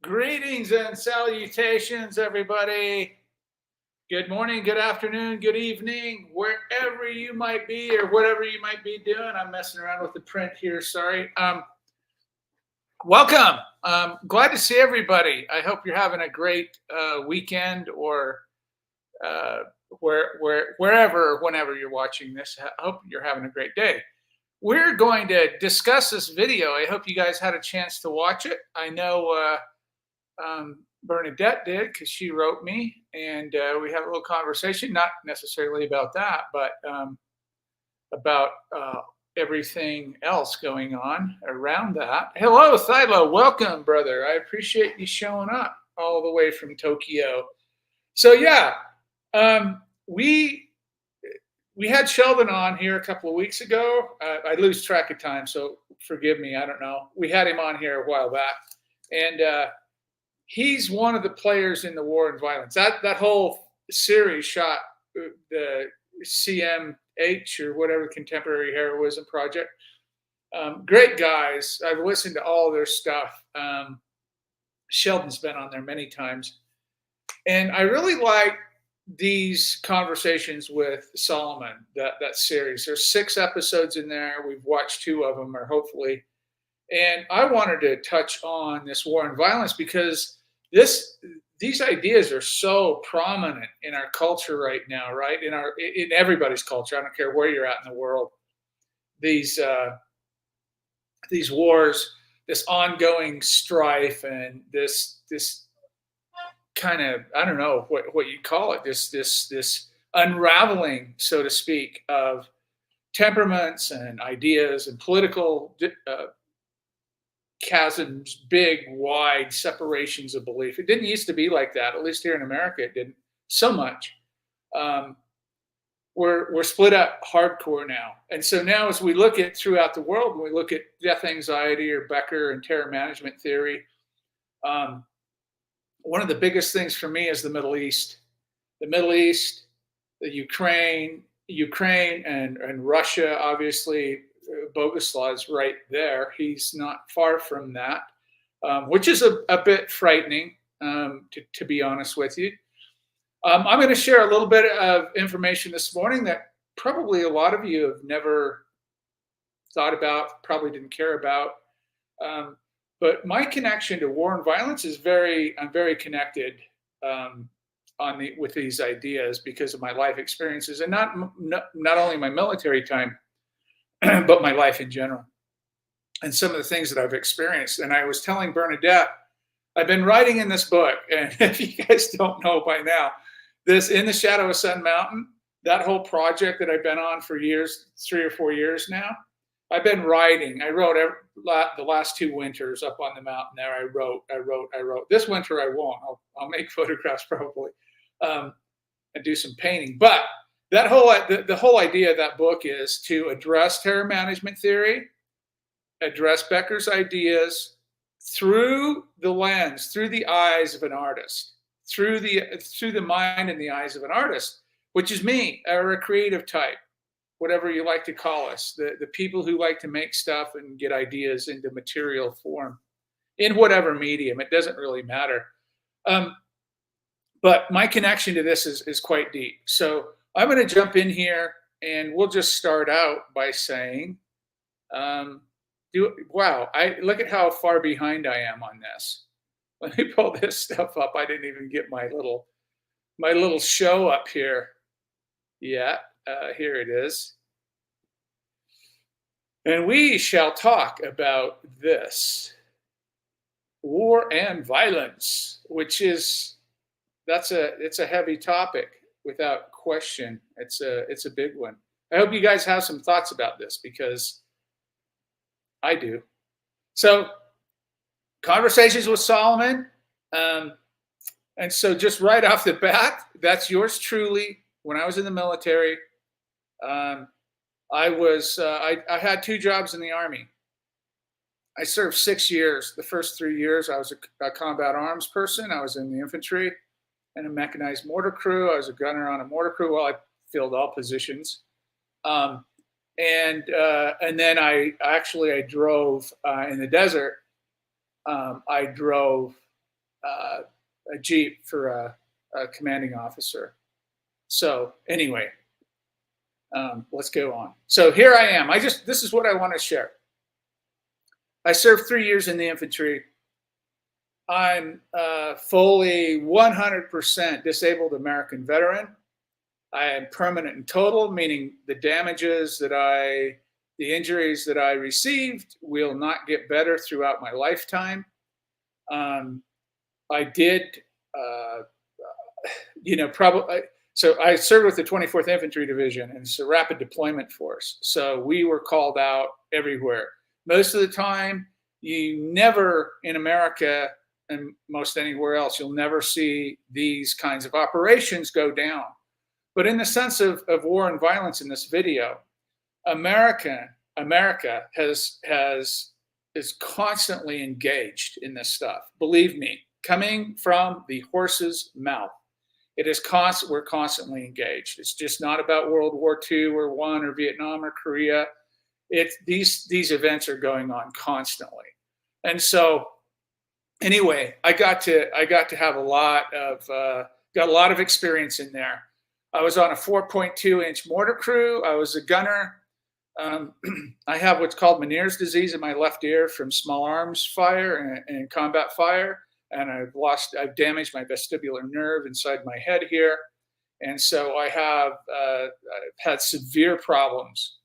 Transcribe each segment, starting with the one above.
Greetings and salutations, everybody. Good morning, good afternoon, good evening, wherever you might be or whatever you might be doing. I'm messing around with the print here. Sorry. Welcome. Glad to see everybody. I hope you're having a great weekend or uh, wherever, or whenever you're watching this. I hope you're having a great day. We're going to discuss this video. I hope you guys had a chance to watch it. I know. Bernadette did because she wrote me, and we had a little conversation, not necessarily about that, but about everything else going on around that. Hello, Thilo. Welcome, brother. I appreciate you showing up all the way from Tokyo. So yeah, we had Sheldon on here a couple of weeks ago. I lose track of time, so forgive me. I don't know. We had him on here a while back, and he's one of the players in the war and violence. That whole series shot the CMH or whatever, Contemporary Heroism Project. Great guys. I've listened to all their stuff. Sheldon's been on there many times, and I really like these conversations with Solomon. That series. There's 6 episodes in there. We've watched 2 of them, or hopefully. And I wanted to touch on this war and violence because these ideas are so prominent in our culture right now, right? In everybody's culture. I don't care where you're at in the world. These wars, this ongoing strife, and this kind of, I don't know what you call it, this unraveling, so to speak, of temperaments and ideas and political chasms, big, wide separations of belief. It didn't used to be like that. At least here in America, it didn't so much. We're split up hardcore now, and so now as we look at throughout the world, when we look at death anxiety or Becker and terror management theory, one of the biggest things for me is the Middle East. The Middle East, the Ukraine, and Russia, obviously. Boguslav's right there. He's not far from that, which is a bit frightening, to be honest with you. I'm going to share a little bit of information this morning that probably a lot of you have never thought about, probably didn't care about. But my connection to war and violence is I'm very connected with these ideas because of my life experiences, and not only my military time, but my life in general and some of the things that I've experienced. And I was telling Bernadette, I've been writing in this book, and if you guys don't know by now, this In the Shadow of Sun Mountain, that whole project that I've been on for years, 3 or 4 years now, I've been writing. I wrote the last 2 winters up on the mountain there. I wrote. This winter I won't. I'll make photographs probably and do some painting. But that the whole idea of that book is to address terror management theory, address Becker's ideas through the lens, through the eyes of an artist, through the mind and the eyes of an artist, which is me, or a creative type, whatever you like to call us, the people who like to make stuff and get ideas into material form in whatever medium. It doesn't really matter. But my connection to this is quite deep. So I'm going to jump in here, and we'll just start out by saying, wow, look at how far behind I am on this. Let me pull this stuff up. I didn't even get my little show up here yet. Here it is. And we shall talk about this war and violence, which it's a heavy topic. Without question, it's a big one. I hope you guys have some thoughts about this because I do. So, conversations with Solomon, and so just right off the bat, that's yours truly. When I was in the military, I had 2 jobs in the Army. I served 6 years. The first 3 years, I was a combat arms person. I was in the infantry and a mechanized mortar crew. I was a gunner on a mortar crew. Well, I filled all positions. And then I drove in the desert. I drove a Jeep for a commanding officer. So anyway, let's go on. So here I am. This is what I want to share. I served 3 years in the infantry. I'm fully 100% disabled American veteran. I am permanent and total, meaning the injuries that I received will not get better throughout my lifetime. I did, probably. So I served with the 24th Infantry Division, and it's a rapid deployment force. So we were called out everywhere. Most of the time, you never in America and most anywhere else, you'll never see these kinds of operations go down. But in the sense of war and violence in this video, America is constantly engaged in this stuff. Believe me, coming from the horse's mouth, we're constantly engaged. It's just not about World War II or I or Vietnam or Korea. These events are going on constantly. And so anyway, I got to have a lot of experience in there. I was on a 4.2-inch mortar crew. I was a gunner. I have what's called Meniere's disease in my left ear from small arms fire and combat fire. And I've damaged my vestibular nerve inside my head here. And so I've had severe problems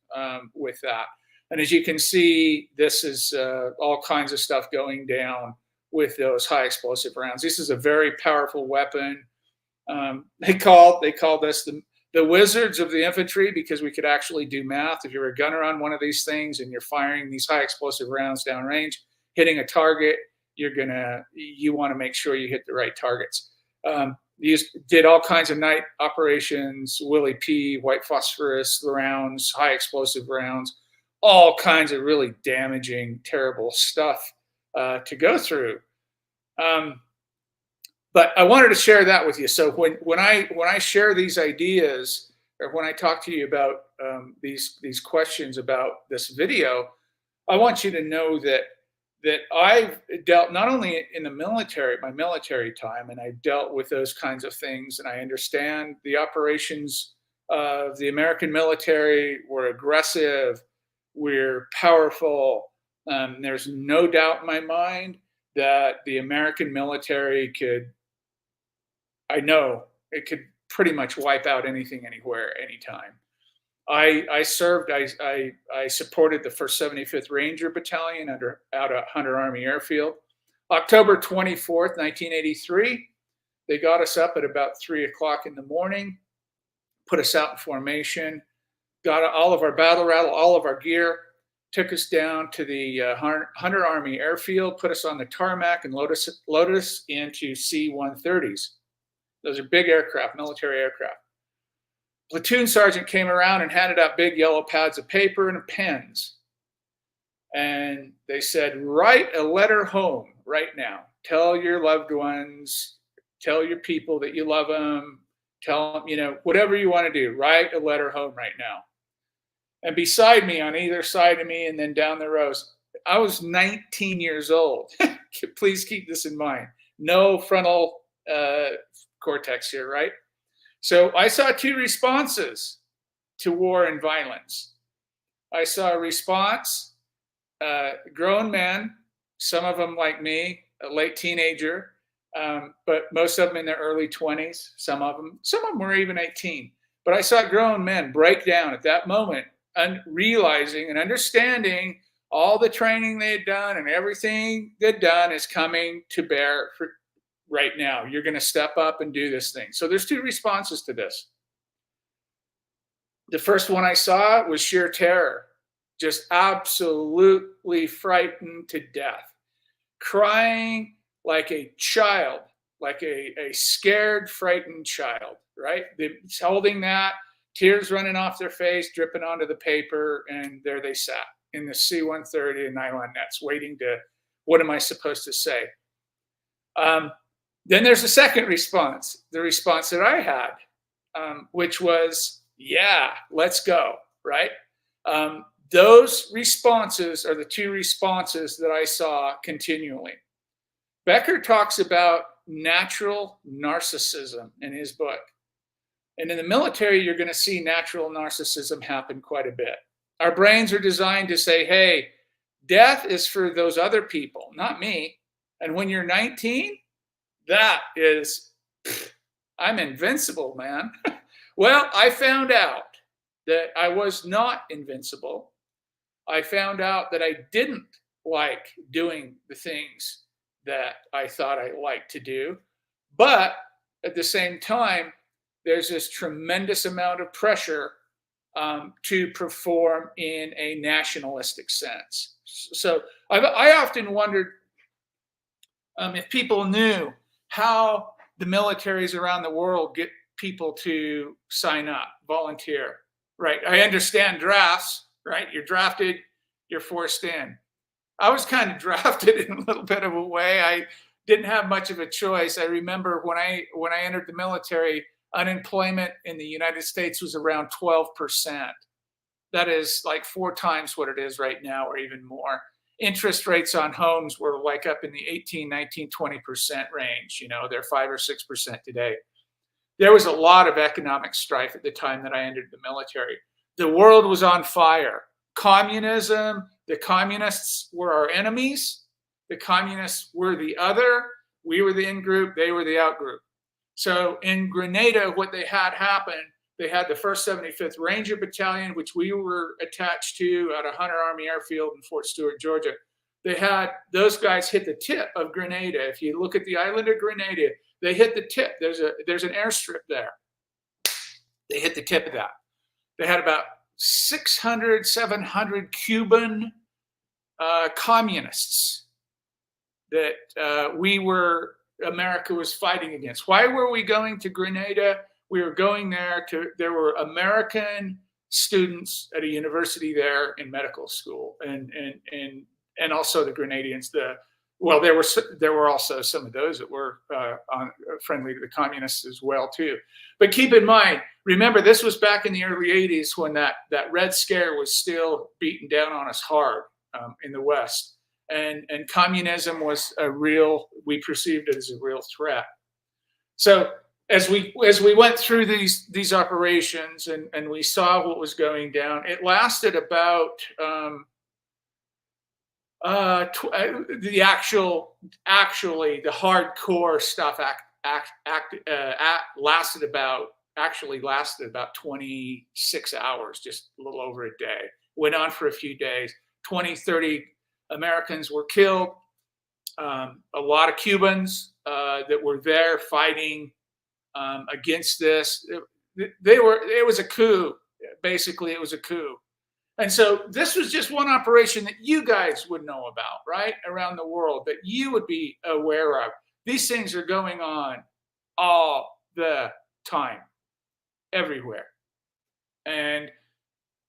with that. And as you can see, this is all kinds of stuff going down with those high explosive rounds. This is a very powerful weapon. They called us the wizards of the infantry because we could actually do math. If you're a gunner on one of these things and you're firing these high explosive rounds downrange, hitting a target, you want to make sure you hit the right targets. Did all kinds of night operations, Willie P, white phosphorus rounds, high explosive rounds, all kinds of really damaging, terrible stuff to go through. But I wanted to share that with you. So when I share these ideas, or when I talk to you about these questions about this video, I want you to know that I've dealt not only in the military, my military time, and I've dealt with those kinds of things, and I understand the operations of the American military. We're aggressive, we're powerful. There's no doubt in my mind that the American military could pretty much wipe out anything, anywhere, anytime. I supported the 1st 75th Ranger Battalion out at Hunter Army Airfield. October 24th, 1983, they got us up at about 3 o'clock in the morning, put us out in formation, got all of our battle rattle, all of our gear, took us down to the Hunter Army Airfield, put us on the tarmac, and loaded us into C-130s. Those are big aircraft, military aircraft. Platoon sergeant came around and handed out big yellow pads of paper and pens. And they said, write a letter home right now. Tell your loved ones, tell your people that you love them, tell them, whatever you want to do, write a letter home right now. And beside me, on either side of me, and then down the rows, I was 19 years old. Please keep this in mind. No frontal cortex here, right? So I saw 2 responses to war and violence. I saw a response, grown men, some of them like me, a late teenager, but most of them in their early 20s, some of them were even 18. But I saw grown men break down at that moment, realizing and understanding all the training they had done and everything they'd done is coming to bear right now. You're going to step up and do this thing. So there's 2 responses to this. The first one I saw was sheer terror, just absolutely frightened to death, crying like a child, like a scared, frightened child, right? They're holding that, tears running off their face, dripping onto the paper, and there they sat in the C-130 and nylon nets, waiting to, what am I supposed to say? Then there's a second response, the response that I had, which was, yeah, let's go, right? Those responses are the 2 responses that I saw continually. Becker talks about natural narcissism in his book. And in the military, you're going to see natural narcissism happen quite a bit. Our brains are designed to say, hey, death is for those other people, not me. And when you're 19, that is, I'm invincible, man. Well, I found out that I was not invincible. I found out that I didn't like doing the things that I thought I liked to do. But at the same time, there's this tremendous amount of pressure to perform in a nationalistic sense. So I often wondered if people knew how the militaries around the world get people to sign up, volunteer, right? I understand drafts, right? You're drafted, you're forced in. I was kind of drafted in a little bit of a way. I didn't have much of a choice. I remember when I entered the military, unemployment in the United States was around 12%. That is like 4 times what it is right now, or even more. Interest rates on homes were like up in the 18, 19, 20% range. You know, they're 5 or 6% today. There was a lot of economic strife at the time that I entered the military. The world was on fire. Communism, the communists were our enemies. The communists were the other. We were the in-group, they were the out-group. So in Grenada, what they had happen, they had the 1st 75th Ranger Battalion, which we were attached to at a Hunter Army Airfield in Fort Stewart, Georgia. They had those guys hit the tip of Grenada. If you look at the island of Grenada, they hit the tip. There's an airstrip there. They hit the tip of that. They had about 600, 700 Cuban communists that America was fighting against. Why were we going to Grenada? We were going there there were American students at a university there in medical school, and also the Grenadians. There were also some of those that were friendly to the communists as well too. But keep in mind, remember, this was back in the early 80s when that Red Scare was still beating down on us hard in the West. And communism was we perceived it as a real threat. So as we went through these operations and we saw what was going down, it lasted about the hardcore stuff lasted about 26 hours, just a little over a day. Went on for a few days. 20, 30 Americans were killed. A lot of Cubans that were there fighting against this. It was a coup. Basically, it was a coup. And so this was just one operation that you guys would know about, right? Around the world, that you would be aware of. These things are going on all the time, everywhere. And,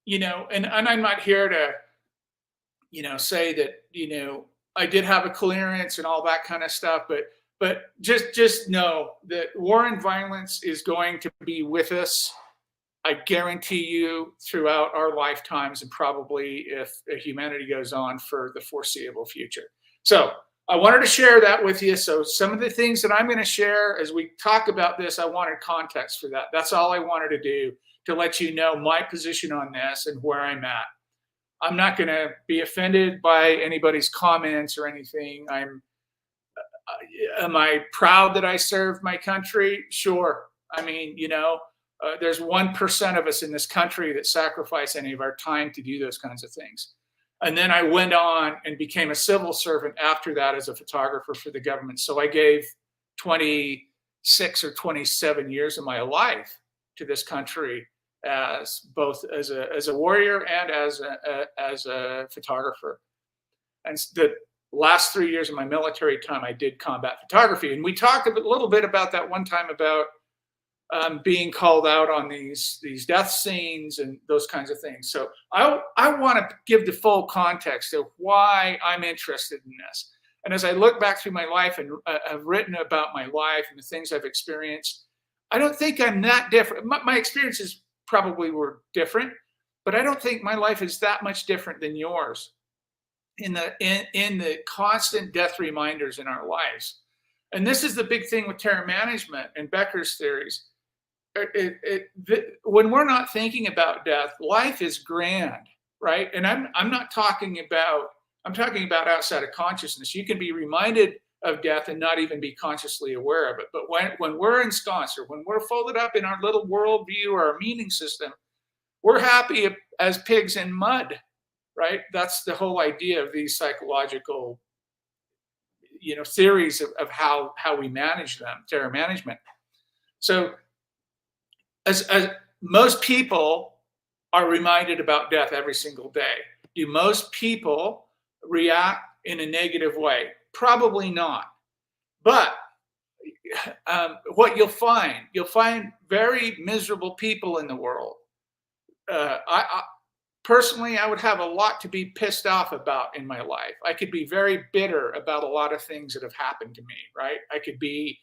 and I'm not here to, say that, I did have a clearance and all that kind of stuff, but just know that war and violence is going to be with us. I guarantee you throughout our lifetimes, and probably if humanity goes on for the foreseeable future. So I wanted to share that with you. So some of the things that I'm going to share as we talk about this, I wanted context for that. That's all I wanted to do, to let you know my position on this and where I'm at. I'm not going to be offended by anybody's comments or anything. Am I proud that I served my country? Sure. I mean, there's 1% of us in this country that sacrifice any of our time to do those kinds of things. And then I went on and became a civil servant after that as a photographer for the government. So I gave 26 or 27 years of my life to this country as both as a warrior and as a photographer. And the last 3 years of my military time, I did combat photography. And we talked a little bit about that one time about being called out on these death scenes and those kinds of things. So I want to give the full context of why I'm interested in this. And as I look back through my life and have written about my life and the things I've experienced, I don't think I'm that different. My experiences probably were different, but I don't think my life is that much different than yours. in the constant death reminders in our lives. And this is the big thing with terror management and Becker's theories. When we're not thinking about death, life is grand, right? And I'm not talking about, I'm talking about outside of consciousness. You can be reminded of death and not even be consciously aware of it. But when we're ensconced, or when we're folded up in our little worldview or our meaning system, we're happy as pigs in mud, right? That's the whole idea of these psychological, theories of how we manage them, terror management. So as most people are reminded about death every single day. Do most people react in a negative way? Probably not. But what you'll find very miserable people in the world. Personally, I would have a lot to be pissed off about in my life. I could be very bitter about a lot of things that have happened to me, right? I could be,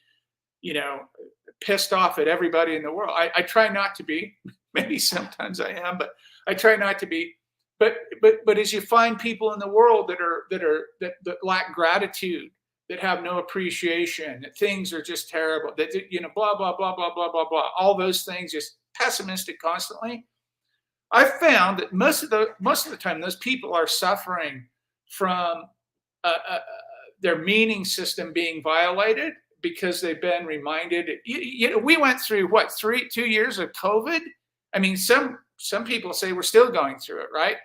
pissed off at everybody in the world. I try not to be. Maybe sometimes I am, but I try not to be. But as you find people in the world that lack gratitude, that have no appreciation, that things are just terrible, that blah blah blah blah blah blah blah, all those things, just pessimistic constantly. I've found that most of the time, those people are suffering from their meaning system being violated, because they've been reminded. We went through what, 2 years of COVID. I mean, some people say we're still going through it, right?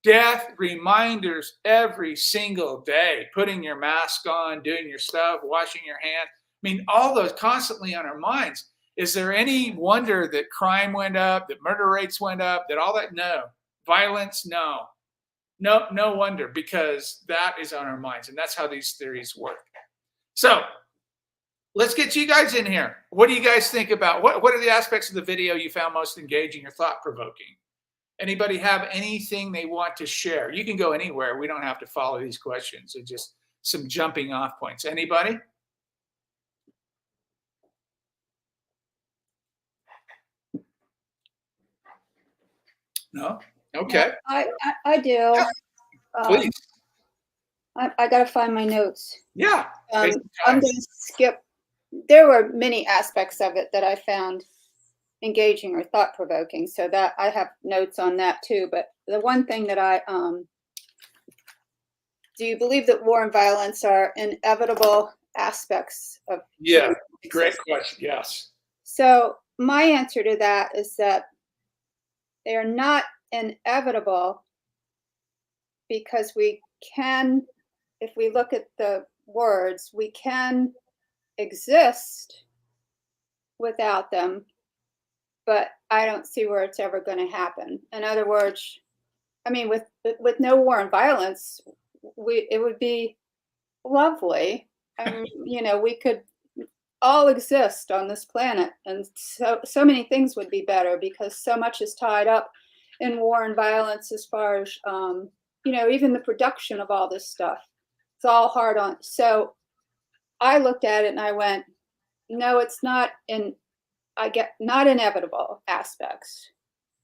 Death reminders every single day, putting your mask on, doing your stuff, washing your hands. I mean, all those constantly on our minds. Is there any wonder that crime went up, that murder rates went up, that all that? No. Violence? No. No wonder, because that is on our minds, and that's how these theories work. So let's get you guys in here. What do you guys think about, what are the aspects of the video you found most engaging or thought-provoking? Anybody have anything they want to share? You can go anywhere. We don't have to follow these questions. They're just some jumping off points. Anybody? No? Okay. I do. Yeah, please. I got to find my notes. Yeah. I'm going to skip. There were many aspects of it that I found engaging or thought-provoking, so that I have notes on that too. But the one thing that do you believe that war and violence are inevitable aspects of Yeah, great question. Yes. So my answer to that is that they are not inevitable, because we can, if we look at the words, we can exist without them, but I don't see where it's ever going to happen. In other words, I mean, with no war and violence, it would be lovely. We could all exist on this planet, and so many things would be better, because so much is tied up in war and violence, as far as even the production of all this stuff. It's all hard on. So I looked at it and I went, no, it's not not inevitable aspects,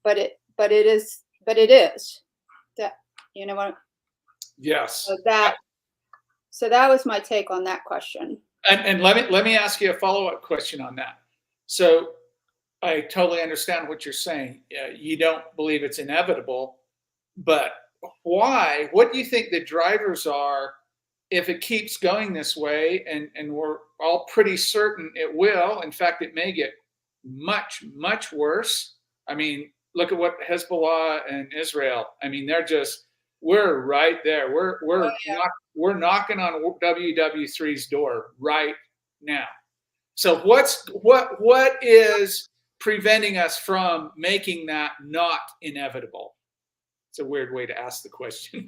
but it is that, what? Yes. So that was my take on that question. And let me ask you a follow-up question on that. So I totally understand what you're saying. You don't believe it's inevitable, but why? What do you think the drivers are if it keeps going this way? And we're all pretty certain it will. In fact, it may get much, much worse. I mean, look at what Hezbollah and Israel. I mean, we're right there. We're knocking on WW3's door right now. So what is preventing us from making that not inevitable? It's a weird way to ask the question.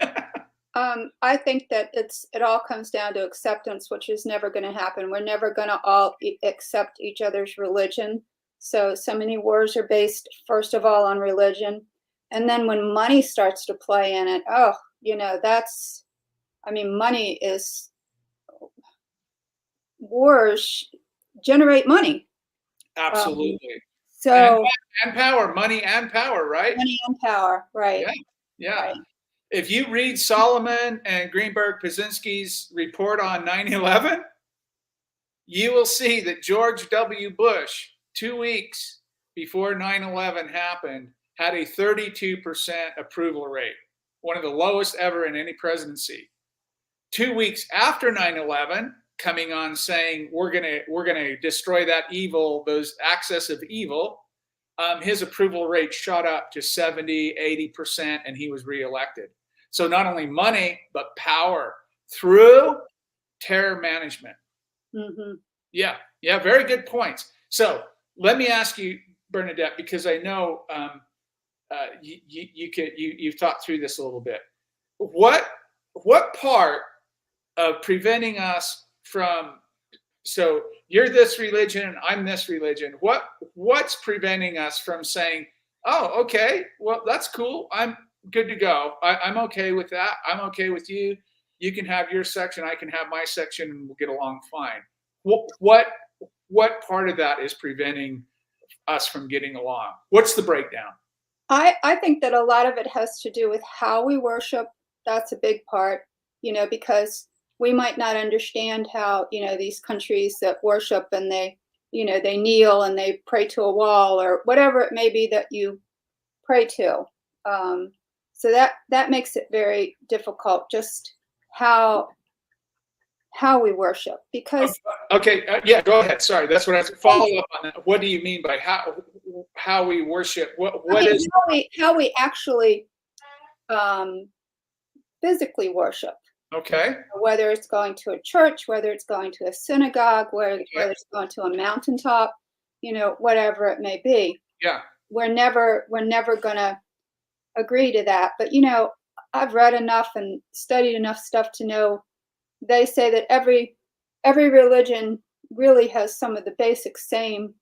I think that it all comes down to acceptance, which is never going to happen. We're never going to all accept each other's religion. So many wars are based, first of all, on religion. And then when money starts to play in it, money is, wars generate money. Absolutely. And power, money and power, right? Money and power, right? Yeah. Right. If you read Solomon and Greenberg-Pazinski's report on 9/11, you will see that George W. Bush, 2 weeks before 9/11 happened, had a 32% approval rate, one of the lowest ever in any presidency. 2 weeks after 9/11, coming on saying we're gonna destroy that evil, those access of evil, his approval rate shot up to 70, 80%, and he was reelected. So not only money, but power through terror management. Mm-hmm. Yeah, very good points. So let me ask you, Bernadette, because I know you've thought through this a little bit. What part of preventing us from, so you're this religion, I'm this religion. What's preventing us from saying, oh, okay, well, that's cool. I'm good to go. I'm okay with that. I'm okay with you. You can have your section. I can have my section, and we'll get along fine. What part of that is preventing us from getting along? What's the breakdown? I think that a lot of it has to do with how we worship. That's a big part, because we might not understand how, these countries that worship and they kneel and they pray to a wall or whatever it may be that you pray to. So that makes it very difficult, just how we worship, because okay, yeah, go ahead. Sorry, that's what I was follow up on that. What do you mean by how we worship? What is how we actually physically worship? Okay. Whether it's going to a church, whether it's going to a synagogue, whether it's going to a mountaintop, whatever it may be. Yeah. We're never going to agree to that. But, I've read enough and studied enough stuff to know they say that every religion really has some of the basic same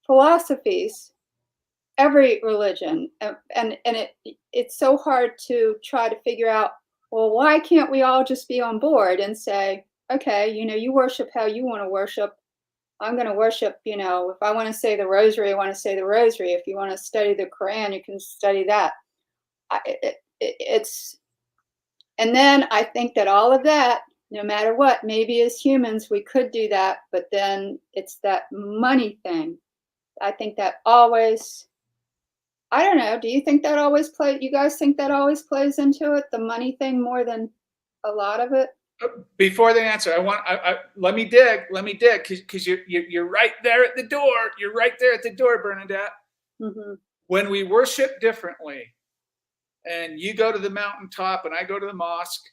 philosophies. Every religion, and it's so hard to try to figure out, well, why can't we all just be on board and say, okay, you worship how you want to worship. I'm going to worship, if I want to say the rosary, I want to say the rosary. If you want to study the Quran, you can study that. And then I think that all of that, no matter what, maybe as humans we could do that, but then it's that money thing. I think that always, I don't know, do you think that always you guys think that always plays into it, the money thing, more than a lot of it? Before they answer, let me dig, because you're right there at the door. You're right there at the door, Bernadette. Mm-hmm. When we worship differently, and you go to the mountaintop and I go to the mosque,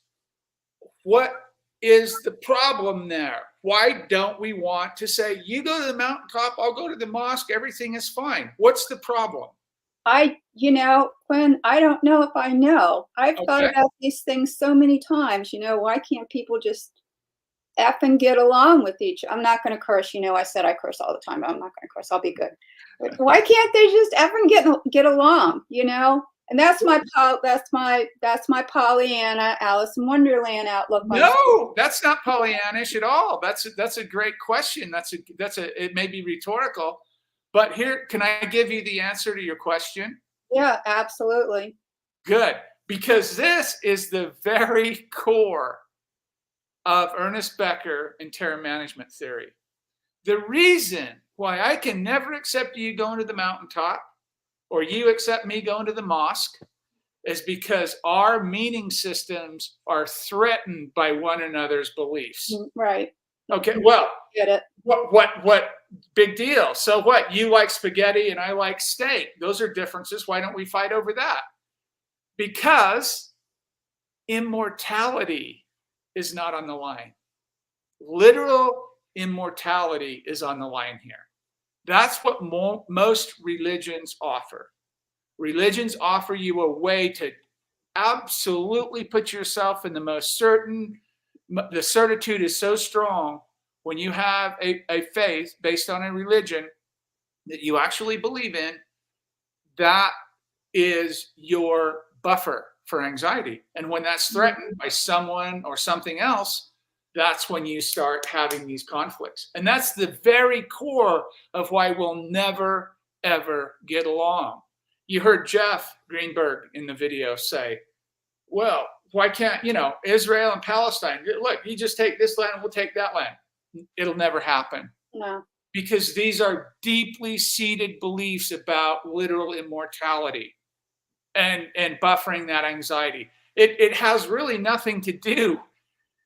what is the problem there? Why don't we want to say, you go to the mountaintop, I'll go to the mosque, everything is fine? What's the problem? Quinn, I don't know if I know. I've thought about these things so many times. Why can't people just effing get along with each? I'm not going to curse. I said I curse all the time. I'm not going to curse. I'll be good. But why can't they just effing get along? And that's my Pollyanna, Alice in Wonderland outlook. No, that's not Pollyannish at all. That's a great question. It may be rhetorical, but here, can I give you the answer to your question? Yeah, absolutely. Good, because this is the very core of Ernest Becker and terror management theory. The reason why I can never accept you going to the mountaintop or you accept me going to the mosque is because our meaning systems are threatened by one another's beliefs. Right. Okay, well, get it. What big deal? So what? You like spaghetti and I like steak. Those are differences. Why don't we fight over that? Because immortality is not on the line. Literal immortality is on the line here. That's what most religions offer. Religions offer you a way to absolutely put yourself in the most certain. The certitude is so strong when you have a faith based on a religion that you actually believe in, that is your buffer for anxiety. And when that's threatened by someone or something else, that's when you start having these conflicts. And that's the very core of why we'll never, ever get along. You heard Jeff Greenberg in the video say, well, why can't, Israel and Palestine, look, you just take this land and we'll take that land. It'll never happen. No. Because these are deeply seated beliefs about literal immortality and buffering that anxiety. It has really nothing to do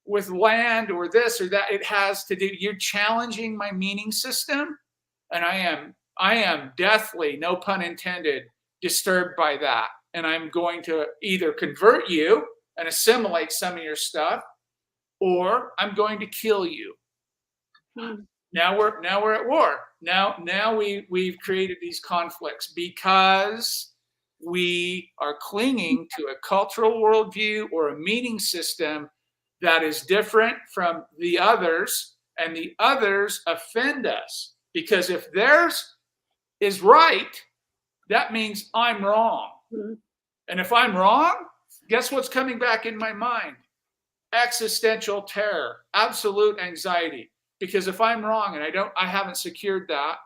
with land or this or that. It has to do, you're challenging my meaning system, and I am deathly, no pun intended, disturbed by that. And I'm going to either convert you and assimilate some of your stuff, or I'm going to kill you. Now we're at war. Now we've created these conflicts because we are clinging to a cultural worldview or a meaning system that is different from the others, and the others offend us. Because if theirs is right, that means I'm wrong. Mm-hmm. And if I'm wrong, guess what's coming back in my mind? Existential terror, absolute anxiety. Because if I'm wrong and I haven't secured that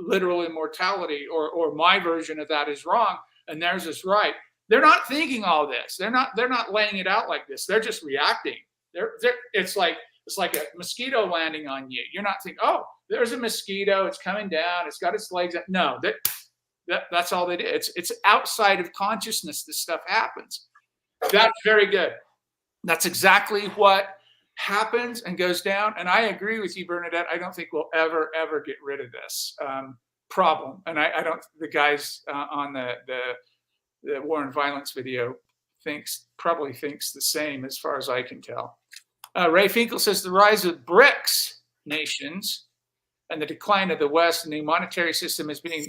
literal immortality, or my version of that is wrong and theirs is right, they're not thinking all this. They're not laying it out like this. They're just reacting. It's like a mosquito landing on you. You're not thinking, oh, there's a mosquito. It's coming down. It's got its legs up. No, that's all they do. It's outside of consciousness. This stuff happens. That's very good. That's exactly what happens and goes down. And I agree with you, Bernadette. I don't think we'll ever get rid of this problem. And I don't. The guys on the War and Violence video probably thinks the same, as far as I can tell. Ray Finkel says the rise of BRICS nations and the decline of the West and the monetary system is being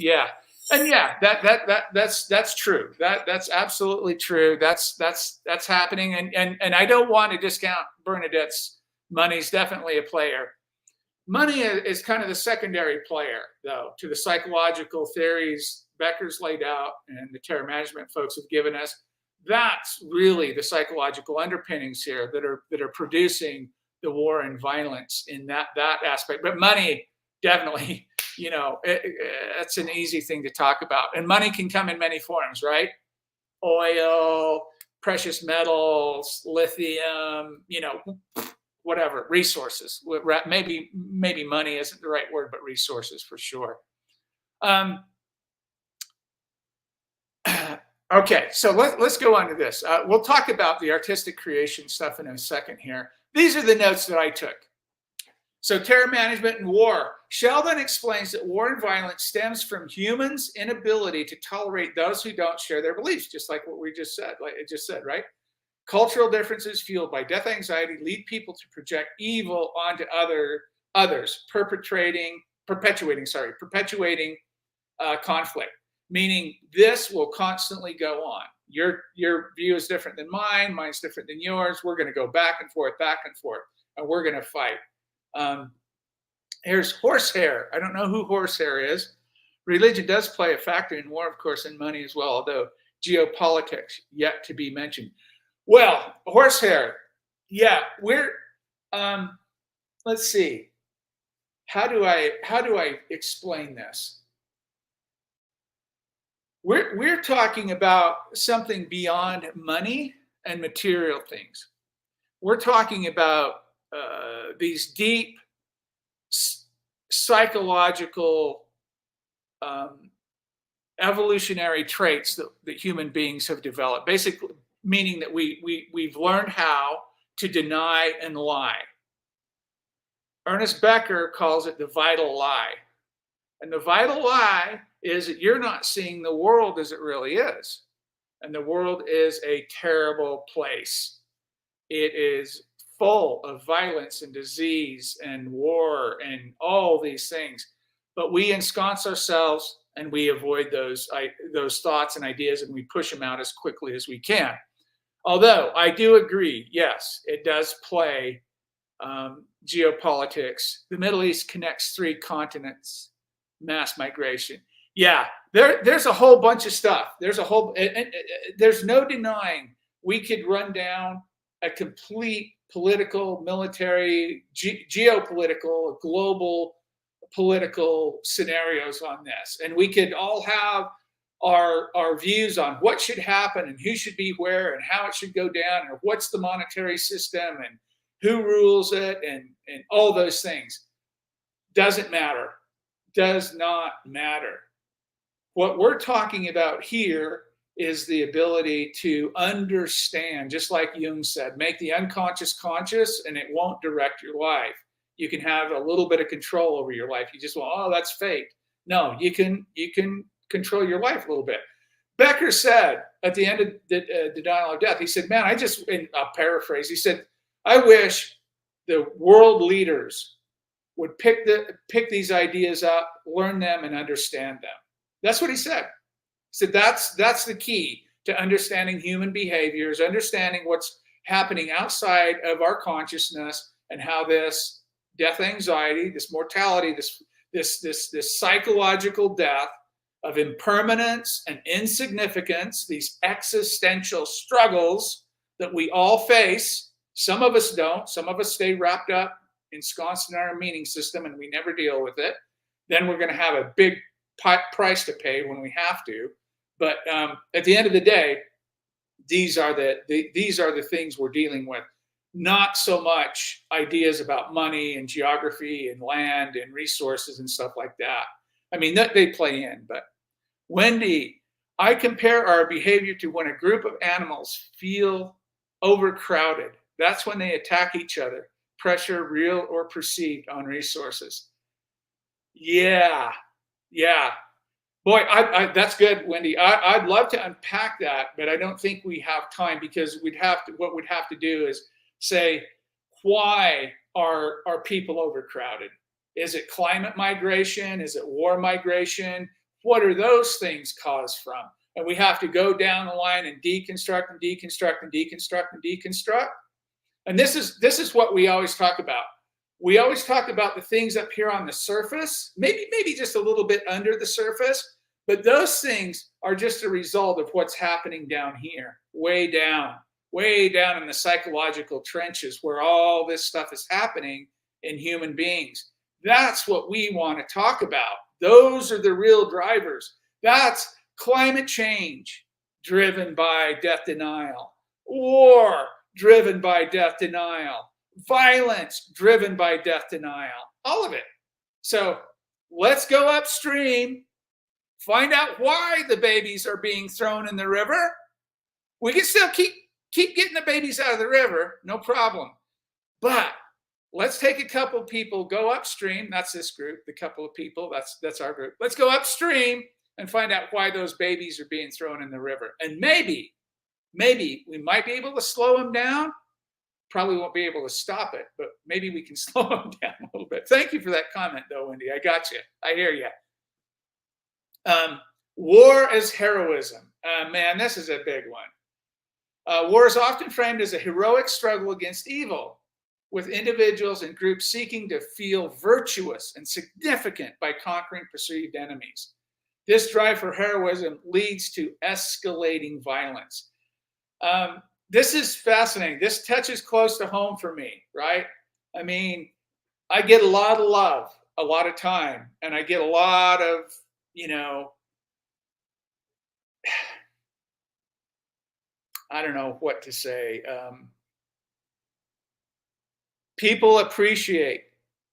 that's true. That's absolutely true. That's happening. And I don't want to discount Bernadette's. Money's definitely a player. Money is kind of the secondary player, though, to the psychological theories Becker's laid out and the terror management folks have given us. That's really the psychological underpinnings here that are producing the war and violence in that aspect. But money, definitely, that's an easy thing to talk about. And money can come in many forms, right? Oil, precious metals, lithium, whatever, resources. Maybe money isn't the right word, but resources for sure. Okay, so let's go on to this. We'll talk about the artistic creation stuff in a second here. These are the notes that I took. So terror management and war. Sheldon explains that war and violence stems from humans' inability to tolerate those who don't share their beliefs, just like what we just said, like it just said, right? Cultural differences fueled by death anxiety lead people to project evil onto others, perpetuating conflict. Meaning this will constantly go on. Your view is different than mine. Mine's different than yours. We're going to go back and forth, and we're going to fight. Here's horsehair. I don't know who horsehair is. Religion does play a factor in war, of course, and money as well, although geopolitics yet to be mentioned. Well, horsehair. Yeah, we're. Let's see. How do I explain this? We're talking about something beyond money and material things. We're talking about these deep psychological evolutionary traits that human beings have developed. Basically, meaning that we've learned how to deny and lie. Ernest Becker calls it the vital lie. And the vital lie is that you're not seeing the world as it really is. And the world is a terrible place. It is full of violence and disease and war and all these things. But we ensconce ourselves and we avoid those thoughts and ideas, and we push them out as quickly as we can. Although I do agree, yes, it does play geopolitics. The Middle East connects 3 continents. Mass migration. Yeah, there's a whole bunch of stuff. There's no denying we could run down a complete political, military, geopolitical, global political scenarios on this. And we could all have our views on what should happen and who should be where and how it should go down, or what's the monetary system and who rules it, and all those things. Doesn't matter. Does not matter. What we're talking about here is the ability to understand, just like Jung said, make the unconscious conscious, and it won't direct your life. You can have a little bit of control over your life. You just want, oh, that's fate. No, you can control your life a little bit. Becker said at the end of the denial of death, he said, man, I'll paraphrase, he said, I wish the world leaders would pick these ideas up, learn them, and understand them. That's what he said. He said that's the key to understanding human behaviors, understanding what's happening outside of our consciousness, and how this death anxiety, this mortality, this psychological death of impermanence and insignificance, these existential struggles that we all face. Some of us don't. Some of us stay wrapped up, ensconced in our meaning system, and we never deal with it. Then we're going to have a big price to pay when we have to. But at the end of the day, these are the things we're dealing with. Not so much ideas about money and geography and land and resources and stuff like that. I mean, they play in. But Wendy, I compare our behavior to when a group of animals feel overcrowded. That's when they attack each other. Pressure, real or perceived, on resources. Yeah. Boy, that's good, Wendy. I'd love to unpack that, but I don't think we have time, because what we'd have to do is say, why are people overcrowded? Is it climate migration? Is it war migration? What are those things caused from? And we have to go down the line and deconstruct and deconstruct and deconstruct and deconstruct. And this is what we always talk about. We always talk about the things up here on the surface, maybe just a little bit under the surface, but those things are just a result of what's happening down here, way down in the psychological trenches where all this stuff is happening in human beings. That's what we want to talk about. Those are the real drivers. That's climate change driven by death denial, war driven by death denial, violence driven by death denial, all of it. So let's go upstream, find out why the babies are being thrown in the river. We can still keep getting the babies out of the river, no problem. But let's take a couple of people, go upstream. That's this group, the couple of people, that's our group. Let's go upstream and find out why those babies are being thrown in the river. And maybe we might be able to slow them down. Probably won't be able to stop it, but maybe we can slow them down a little bit. Thank you for that comment, though, Wendy. I got you. I hear you. War as heroism. Man, this is a big one. War is often framed as a heroic struggle against evil, with individuals and groups seeking to feel virtuous and significant by conquering perceived enemies. This drive for heroism leads to escalating violence. This is fascinating. This touches close to home for me, right? I mean, I get a lot of love, a lot of time, and I get a lot of, I don't know what to say. People appreciate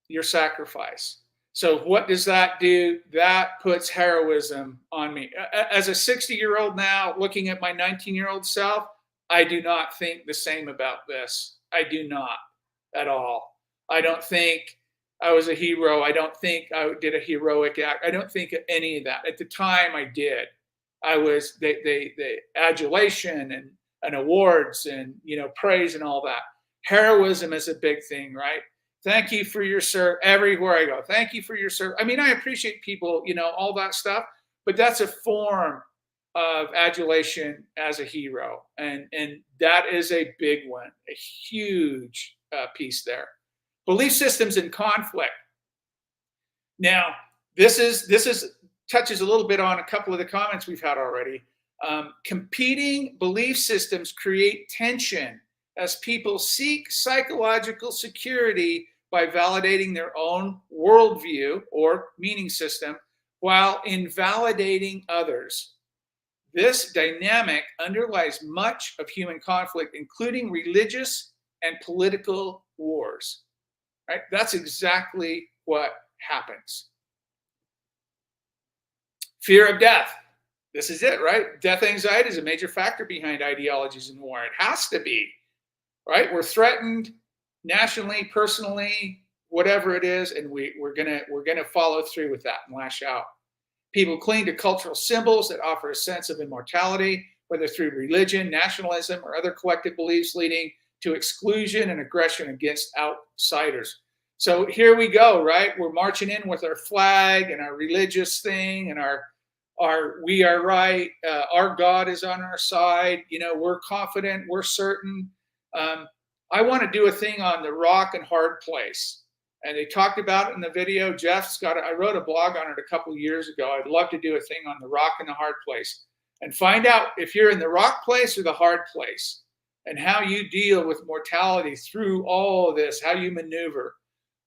your sacrifice. So what does that do? That puts heroism on me. As a 60-year-old now, looking at my 19-year-old self, I do not think the same about this. I do not at all. I don't think I was a hero. I don't think I did a heroic act. I don't think of any of that. At the time I did. I was the adulation and awards and praise and all that. Heroism is a big thing, right? Thank you for your service everywhere I go. Thank you for your service. I mean, I appreciate people, all that stuff, but that's a form of adulation as a hero. And that is a big one, a huge piece there. Belief systems in conflict. Now, this touches a little bit on a couple of the comments we've had already. Competing belief systems create tension as people seek psychological security by validating their own worldview or meaning system while invalidating others. This dynamic underlies much of human conflict, including religious and political wars. Right? That's exactly what happens. Fear of death. This is it, right? Death anxiety is a major factor behind ideologies in war. It has to be, right? We're threatened nationally, personally, whatever it is, and we're gonna follow through with that and lash out. People cling to cultural symbols that offer a sense of immortality, whether through religion, nationalism, or other collective beliefs, leading to exclusion and aggression against outsiders. So here we go, right? We're marching in with our flag and our religious thing and our we are right, our God is on our side, you know, we're confident, we're certain. I want to do a thing on the rock and hard place. And they talked about it in the video. Jeff's got it. I wrote a blog on it a couple of years ago. I'd love to do a thing on the rock and the hard place and find out if you're in the rock place or the hard place and how you deal with mortality through all of this, how you maneuver.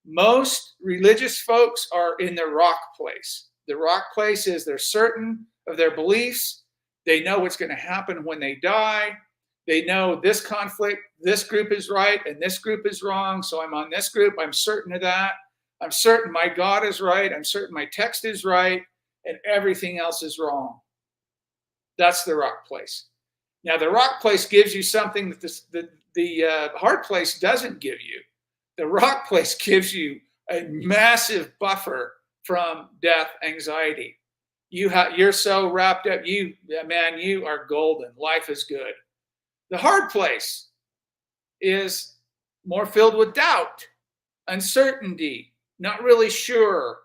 Most religious folks are in the rock place. The rock place is they're certain of their beliefs. They know what's going to happen when they die. They know this conflict, this group is right and this group is wrong. So I'm on this group. I'm certain of that. I'm certain my God is right. I'm certain my text is right and everything else is wrong. That's the rock place. Now, the rock place gives you something that the hard place doesn't give you. The rock place gives you a massive buffer from death anxiety. You're so wrapped up. You are golden. Life is good. The hard place is more filled with doubt, uncertainty, not really sure,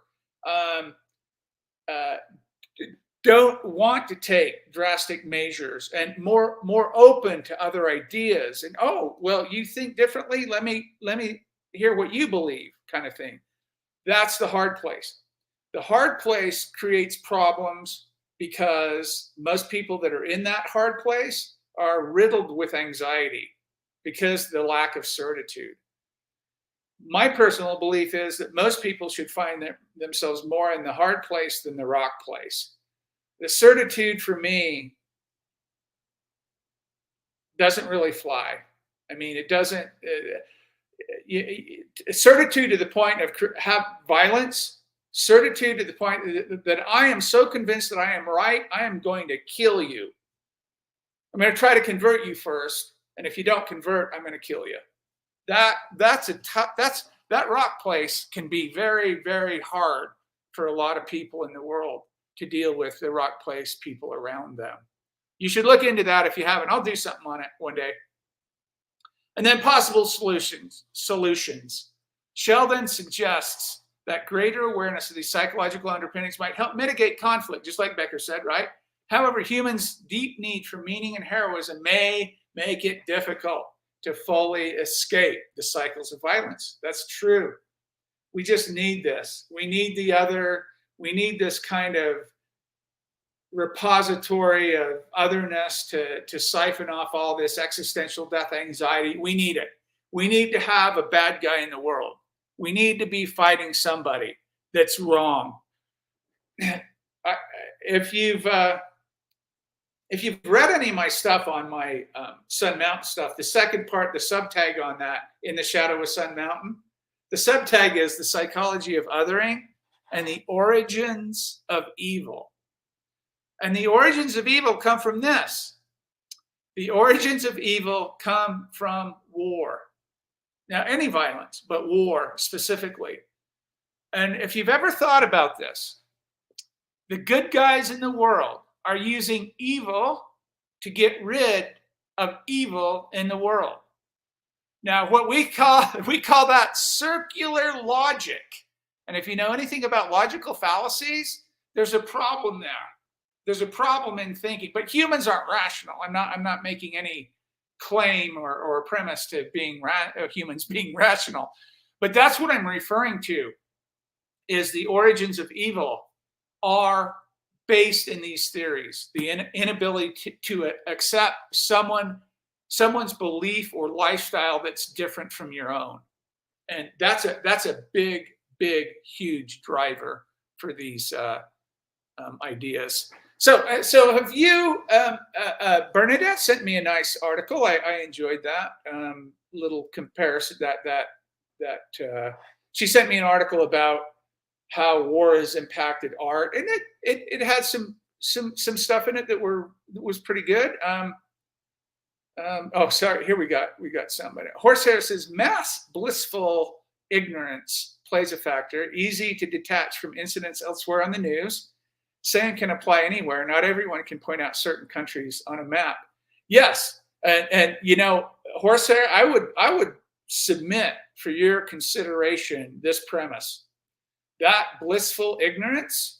don't want to take drastic measures, and more open to other ideas. And oh, well, you think differently? Let me hear what you believe, kind of thing. That's the hard place. The hard place creates problems because most people that are in that hard place are riddled with anxiety because of the lack of certitude. My personal belief is that most people should find themselves more in the hard place than the rock place. The certitude for me doesn't really fly. I mean, it doesn't. Certitude to the point of have violence. Certitude to the point that I am so convinced that I am right, I am going to kill you. I'm going to try to convert you first, and if you don't convert, I'm going to kill you. That rock place can be very, very hard for a lot of people in the world to deal with, the rock place people around them. You should look into that if you haven't. I'll do something on it one day. And then possible solutions. Sheldon suggests that greater awareness of these psychological underpinnings might help mitigate conflict, just like Becker said, right? However, humans' deep need for meaning and heroism may make it difficult to fully escape the cycles of violence. That's true. We just need this. We need this kind of repository of otherness to siphon off all this existential death anxiety. We need it. We need to have a bad guy in the world. We need to be fighting somebody that's wrong. If you've read any of my stuff on my Sun Mountain stuff, the second part, the subtag on that, In the Shadow of Sun Mountain, the subtag is the psychology of othering and the origins of evil. And the origins of evil come from this. The origins of evil come from war. Now, any violence, but war specifically. And if you've ever thought about this, the good guys in the world are using evil to get rid of evil in the world. Now, what we call that circular logic. And if you know anything about logical fallacies, there's a problem there. There's a problem in thinking, but humans aren't rational. I'm not making any claim or premise to humans being rational, but that's what I'm referring to. Is the origins of evil are based in these theories, the inability to accept someone's belief or lifestyle that's different from your own, and that's a big, huge driver for these ideas. So have you? Bernadette sent me a nice article. I enjoyed that little comparison. She sent me an article about how war has impacted art, and it had some stuff in it that was pretty good. Oh, sorry. Here we got somebody. Horsehair says mass blissful ignorance plays a factor. Easy to detach from incidents elsewhere on the news. Saying can apply anywhere. Not everyone can point out certain countries on a map. Yes, and Horsehair, I would submit for your consideration this premise that blissful ignorance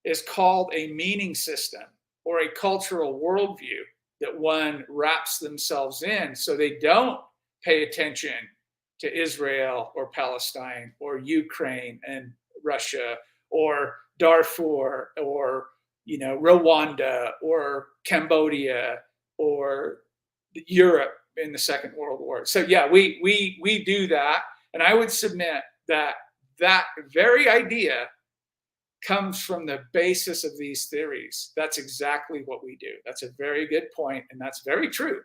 is called a meaning system or a cultural worldview that one wraps themselves in so they don't pay attention to Israel or Palestine or Ukraine and Russia or Darfur or Rwanda or Cambodia or Europe in the Second World War. So yeah, we do that, and I would submit that very idea comes from the basis of these theories. That's exactly what we do. That's a very good point, and that's very true.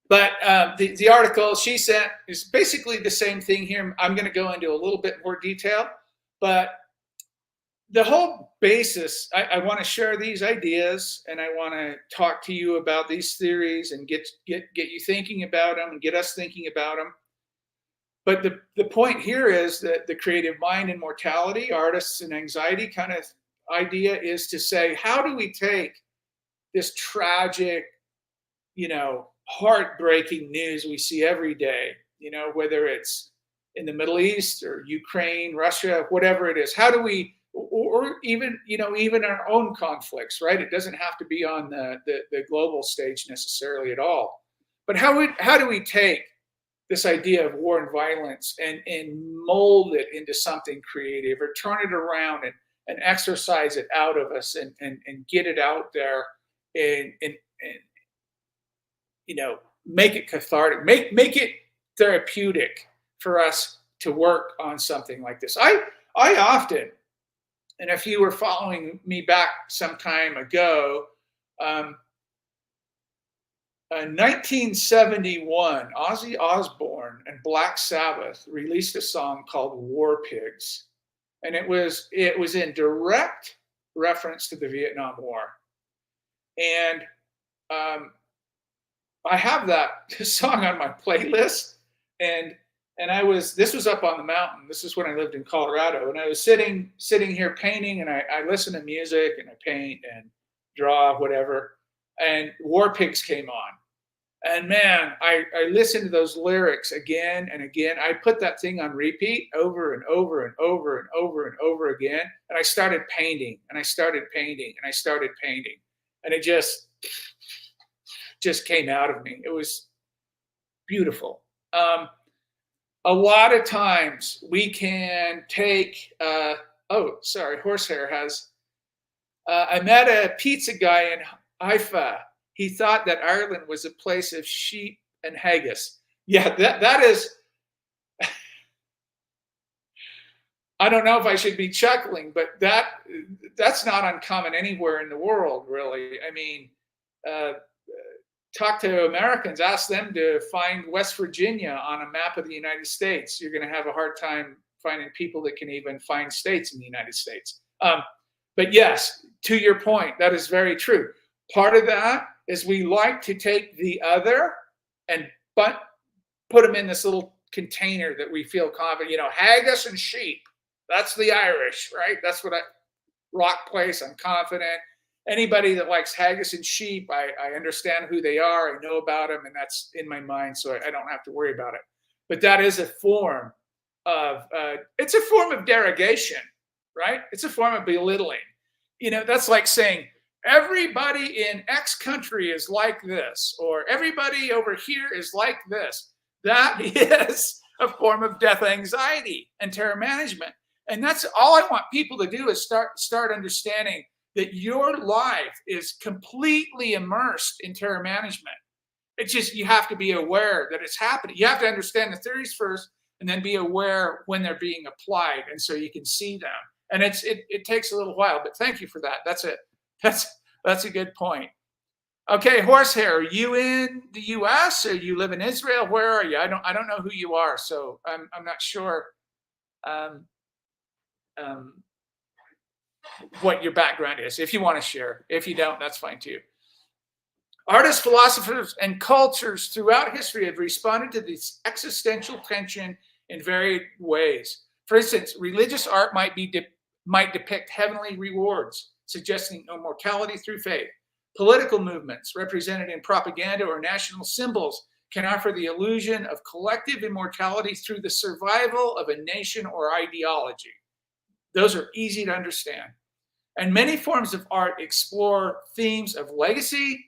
But the article she sent is basically the same thing here. I'm going to go into a little bit more detail, but the whole basis, I want to share these ideas, and I want to talk to you about these theories and get you thinking about them and get us thinking about them. But the point here is that the creative mind and mortality, artists and anxiety kind of idea is to say, how do we take this tragic, heartbreaking news we see every day, whether it's in the Middle East or Ukraine, Russia, whatever it is, how do we, or even, even our own conflicts, right? It doesn't have to be on the global stage necessarily at all. But how do we take this idea of war and violence and mold it into something creative or turn it around and exercise it out of us and get it out there and make it cathartic, make it therapeutic for us to work on something like this. I often, and if you were following me back some time ago, 1971, Ozzy Osbourne and Black Sabbath released a song called "War Pigs," and it was in direct reference to the Vietnam War. And I have that song on my playlist, and this was up on the mountain. This is when I lived in Colorado, and I was sitting here painting, and I listen to music and I paint and draw, whatever. And War Pigs came on. And man, I listened to those lyrics again and again. I put that thing on repeat over and over and over and over and over again. And I started painting and I started painting and I started painting. And it just came out of me. It was beautiful. A lot of times we can take, Horsehair has, I met a pizza guy in Haifa. He thought that Ireland was a place of sheep and haggis. Yeah, that is, I don't know if I should be chuckling, but that's not uncommon anywhere in the world, really. I mean, talk to Americans, ask them to find West Virginia on a map of the United States. You're going to have a hard time finding people that can even find states in the United States. But yes, to your point, that is very true. Part of that is we like to take the other and put them in this little container that we feel confident, haggis and sheep. That's the Irish, right? That's what rock place. I'm confident. Anybody that likes haggis and sheep, I understand who they are. I know about them, and that's in my mind, so I don't have to worry about it. But that is a form of, it's a form of derogation, right? It's a form of belittling. That's like saying, everybody in X country is like this, or everybody over here is like this. That is a form of death anxiety and terror management. And that's all I want people to do is start understanding that your life is completely immersed in terror management. It's just, you have to be aware that it's happening. You have to understand the theories first and then be aware when they're being applied. And so you can see them And it takes a little while, but thank you for that. That's a good point. Okay, Horsehair, are you in the U.S. or you live in Israel? Where are you? I don't know who you are, so I'm not sure um, um, what your background is. If you want to share, if you don't, that's fine too. Artists, philosophers, and cultures throughout history have responded to this existential tension in varied ways. For instance, religious art might depict heavenly rewards, suggesting immortality through faith. Political movements represented in propaganda or national symbols can offer the illusion of collective immortality through the survival of a nation or ideology. Those are easy to understand. And many forms of art explore themes of legacy,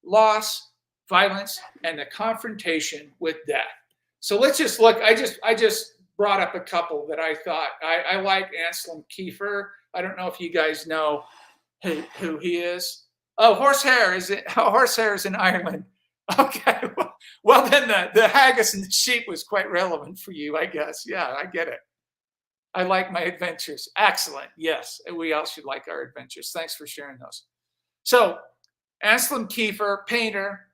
loss, violence, and the confrontation with death. So let's just look. I just brought up a couple that I thought I like. Anselm Kiefer. I don't know if you guys know who he is. Oh, Horsehair is in Ireland. Okay, well then the haggis and the sheep was quite relevant for you, I guess. Yeah, I get it. I like my adventures. Excellent. Yes, we all should like our adventures. Thanks for sharing those. So, Anselm Kiefer, painter,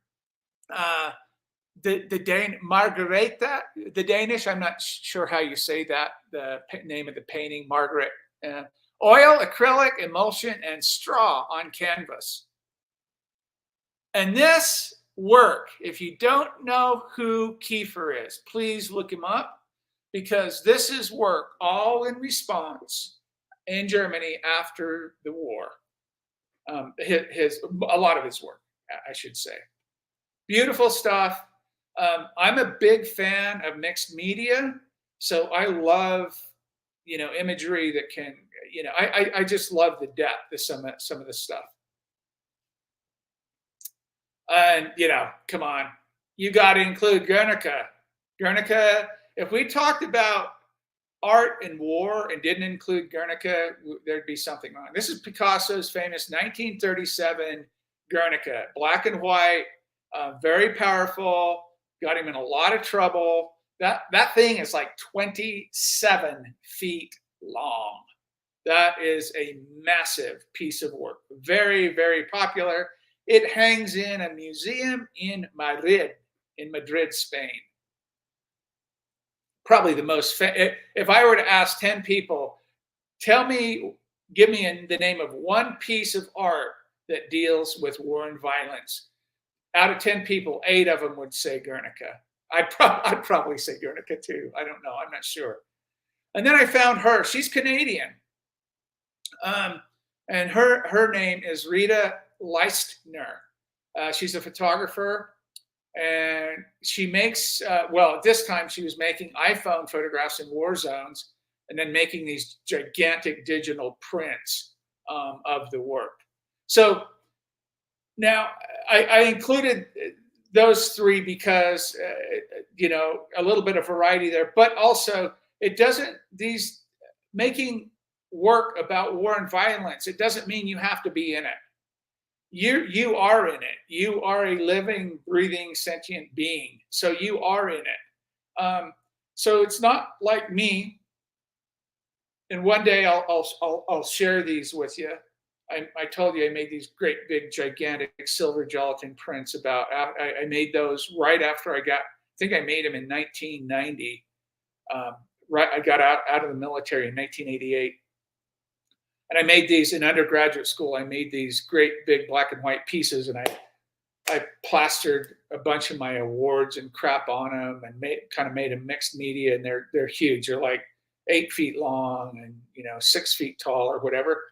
Margareta, the Danish. I'm not sure how you say that. The name of the painting, Margaret. Oil, acrylic, emulsion, and straw on canvas. And this work, if you don't know who Kiefer is, please look him up, because this is work all in response in Germany after the war. A lot of his work, I should say. Beautiful stuff. I'm a big fan of mixed media, so I love, imagery that can, I just love the depth of some of the stuff. And, come on, you got to include Guernica. Guernica, if we talked about art and war and didn't include Guernica, there'd be something wrong. This is Picasso's famous 1937 Guernica, black and white, very powerful, got him in a lot of trouble. That thing is like 27 feet long. That is a massive piece of work. Very, very popular. It hangs in a museum in Madrid, Spain. Probably the most, if I were to ask 10 people, give me the name of one piece of art that deals with war and violence. Out of 10 people, 8 of them would say Guernica. I'd probably say Guernica too. I don't know. I'm not sure. And then I found her. She's Canadian. And her name is Rita Leistner. She's a photographer. And she makes, at this time she was making iPhone photographs in war zones and then making these gigantic digital prints of the work. So now I included those 3 because, a little bit of variety there, but also making work about war and violence, it doesn't mean you have to be in it. You are in it. You are a living, breathing, sentient being. So you are in it. So it's not like me. And one day I'll share these with you. I told you I made these great big gigantic silver gelatin prints about. I made those right after I think I made them in 1990. Right, I got out of the military in 1988. And I made these in undergraduate school. I made these great big black and white pieces, and I plastered a bunch of my awards and crap on them, and made them mixed media. And they're huge. They're like 8 feet long and 6 feet tall or whatever.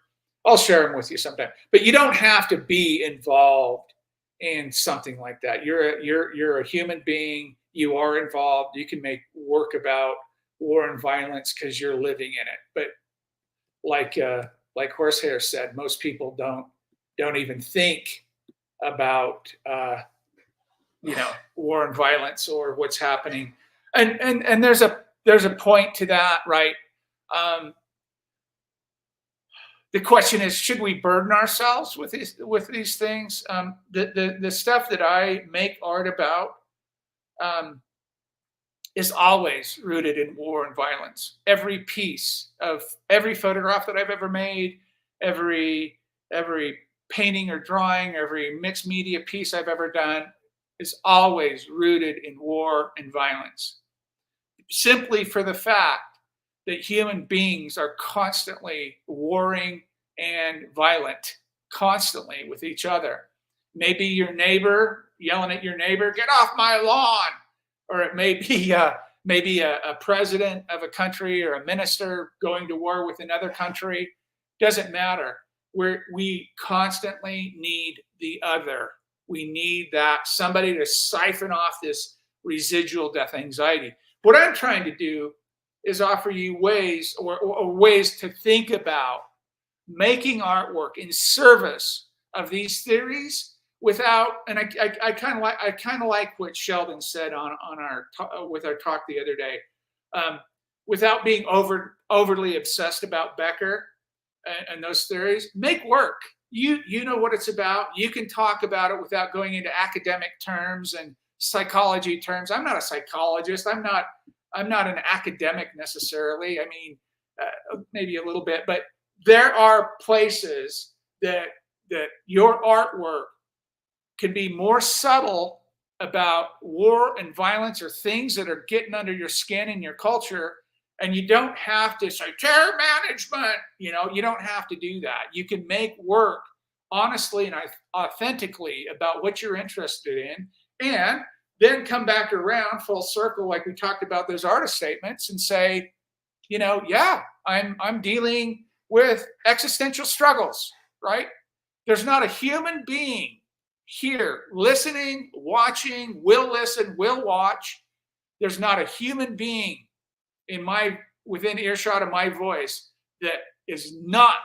I'll share them with you sometime. But you don't have to be involved in something like that. You're a human being. You are involved. You can make work about war and violence because you're living in it. But like Horsehair said, most people don't even think about war and violence or what's happening. And there's a point to that, right? The question is, should we burden ourselves with these things? The stuff that I make art about, is always rooted in war and violence. Every piece of every photograph that I've ever made, every painting or drawing, every mixed media piece I've ever done is always rooted in war and violence. Simply for the fact that human beings are constantly warring and violent, constantly with each other. Maybe your neighbor yelling at your neighbor, "Get off my lawn!" Or it may be a president of a country or a minister going to war with another country. Doesn't matter. We constantly need the other. We need that somebody to siphon off this residual death anxiety. What I'm trying to do is offer you ways or ways to think about making artwork in service of these theories without, and I kind of like what Sheldon said on our with our talk the other day, without being overly obsessed about Becker and those theories. Make work. You know what it's about. You can talk about it without going into academic terms and psychology terms. I'm not a psychologist. I'm not an academic necessarily. I mean, maybe a little bit, but there are places that your artwork can be more subtle about war and violence or things that are getting under your skin in your culture. And you don't have to say terror management. You don't have to do that. You can make work honestly and authentically about what you're interested in, and then come back around full circle, like we talked about those artist statements, and say, yeah, I'm dealing with existential struggles, right? There's not a human being here listening, watching, will listen, will watch. There's not a human being within earshot of my voice that is not